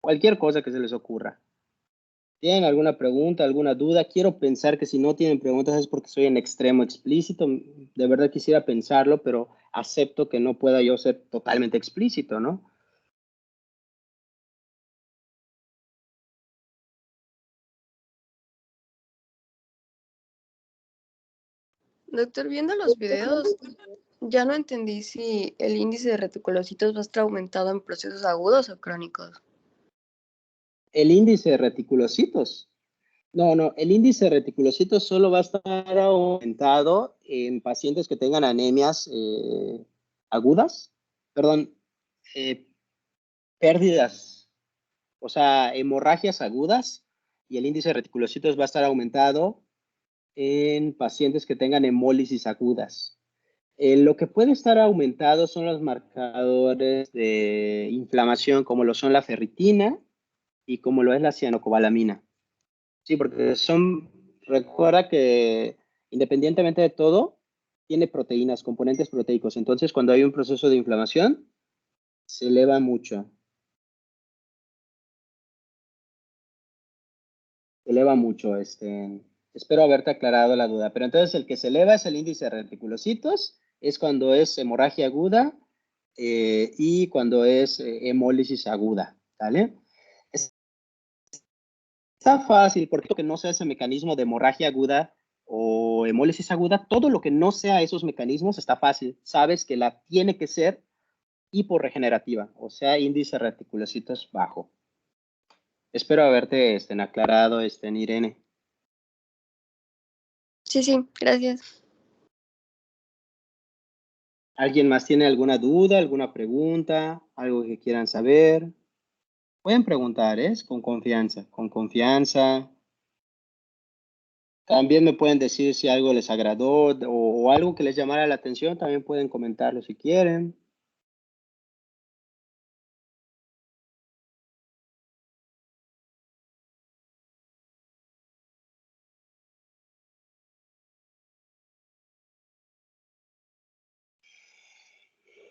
cualquier cosa que se les ocurra. ¿Tienen alguna pregunta, alguna duda? Quiero pensar que si no tienen preguntas es porque soy en extremo explícito. De verdad quisiera pensarlo, pero acepto que no pueda yo ser totalmente explícito, ¿no? Doctor, viendo los videos, ya no entendí si el índice de reticulocitos va a estar aumentado en procesos agudos o crónicos. El índice de reticulocitos. No, el índice de reticulocitos solo va a estar aumentado en pacientes que tengan anemias agudas, perdón, eh, pérdidas, o sea, hemorragias agudas, y el índice de reticulocitos va a estar aumentado en pacientes que tengan hemólisis agudas. Lo que puede estar aumentado son los marcadores de inflamación, como lo son la ferritina y como lo es la cianocobalamina. Sí, porque recuerda que independientemente de todo, tiene proteínas, componentes proteicos. Entonces, cuando hay un proceso de inflamación, se eleva mucho. Se eleva mucho. Espero haberte aclarado la duda. Pero entonces, el que se eleva es el índice de reticulocitos, es cuando es hemorragia aguda y cuando es hemólisis aguda. ¿Vale? Está fácil, porque lo que no sea ese mecanismo de hemorragia aguda o hemólisis aguda, todo lo que no sea esos mecanismos está fácil. Sabes que la tiene que ser hiporregenerativa, o sea, índice reticulocitos bajo. Espero haberte aclarado, Irene. Sí, gracias. ¿Alguien más tiene alguna duda, alguna pregunta, algo que quieran saber? Pueden preguntar, con confianza, con confianza. También me pueden decir si algo les agradó o algo que les llamara la atención, también pueden comentarlo si quieren.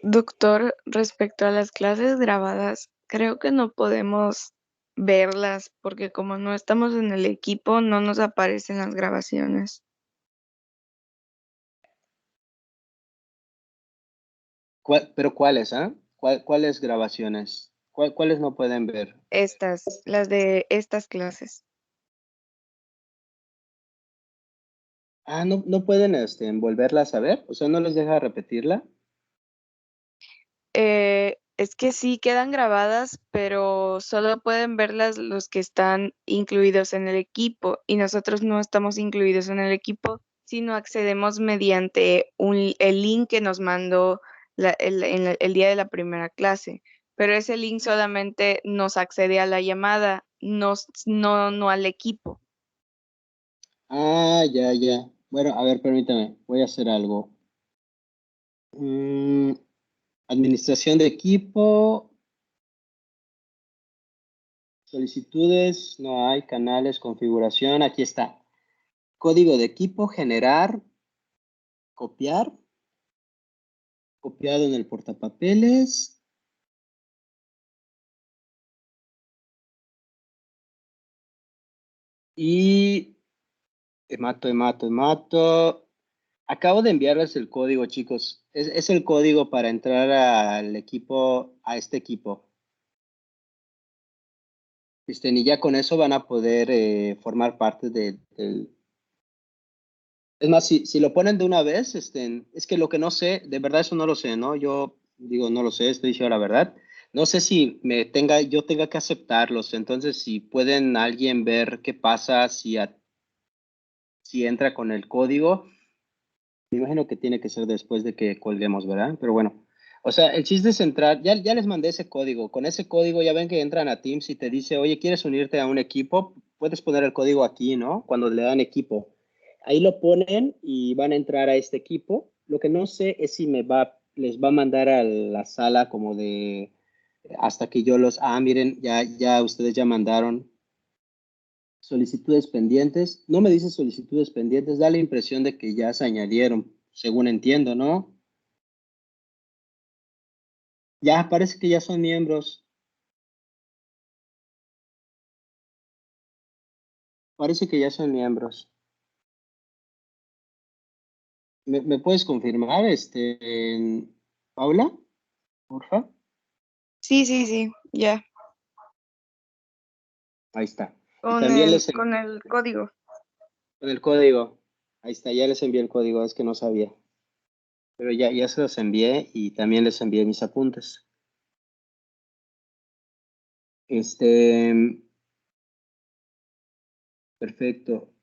Doctor, respecto a las clases grabadas, creo que no podemos verlas porque como no estamos en el equipo, no nos aparecen las grabaciones. ¿Pero cuáles, ah? ¿Cuáles grabaciones? ¿Cuáles no pueden ver? Las de estas clases. Ah, no pueden volverlas a ver, o sea, no les deja repetirla. Es que sí quedan grabadas, pero solo pueden verlas los que están incluidos en el equipo y nosotros no estamos incluidos en el equipo, sino accedemos mediante el link que nos mandó el día de la primera clase. Pero ese link solamente nos accede a la llamada, no al equipo. Ah, ya. Bueno, a ver, permítame, voy a hacer algo. Administración de equipo. Solicitudes, no hay. Canales, configuración, aquí está. Código de equipo, generar, copiar. Copiado en el portapapeles. Y mato. Acabo de enviarles el código, chicos. Es el código para entrar al equipo, a este equipo. Y ya con eso van a poder formar parte del... Es más, si lo ponen de una vez, es que lo que no sé, de verdad eso no lo sé, ¿no? Yo digo, no lo sé, estoy diciendo la verdad. No sé si yo tenga que aceptarlos. Entonces, si pueden alguien ver qué pasa si entra con el código. Me imagino que tiene que ser después de que colguemos, ¿verdad? Pero bueno, o sea, el chiste es entrar, ya les mandé ese código. Con ese código ya ven que entran a Teams y te dice, oye, ¿quieres unirte a un equipo? Puedes poner el código aquí, ¿no? Cuando le dan equipo. Ahí lo ponen y van a entrar a este equipo. Lo que no sé es si me va a les va a mandar a la sala como de hasta que yo los, miren, ya ustedes ya mandaron solicitudes pendientes. No me dice solicitudes pendientes, da la impresión de que ya se añadieron, según entiendo, ¿no? Ya parece que ya son miembros. Parece que ya son miembros. ¿Me puedes confirmar, Paula? Porfa. Sí, ya, Ahí está. Y con también el, les con el código. con el código. Ahí está, ya les envié el código, es que no sabía. Pero ya se los envié y también les envié mis apuntes. Perfecto.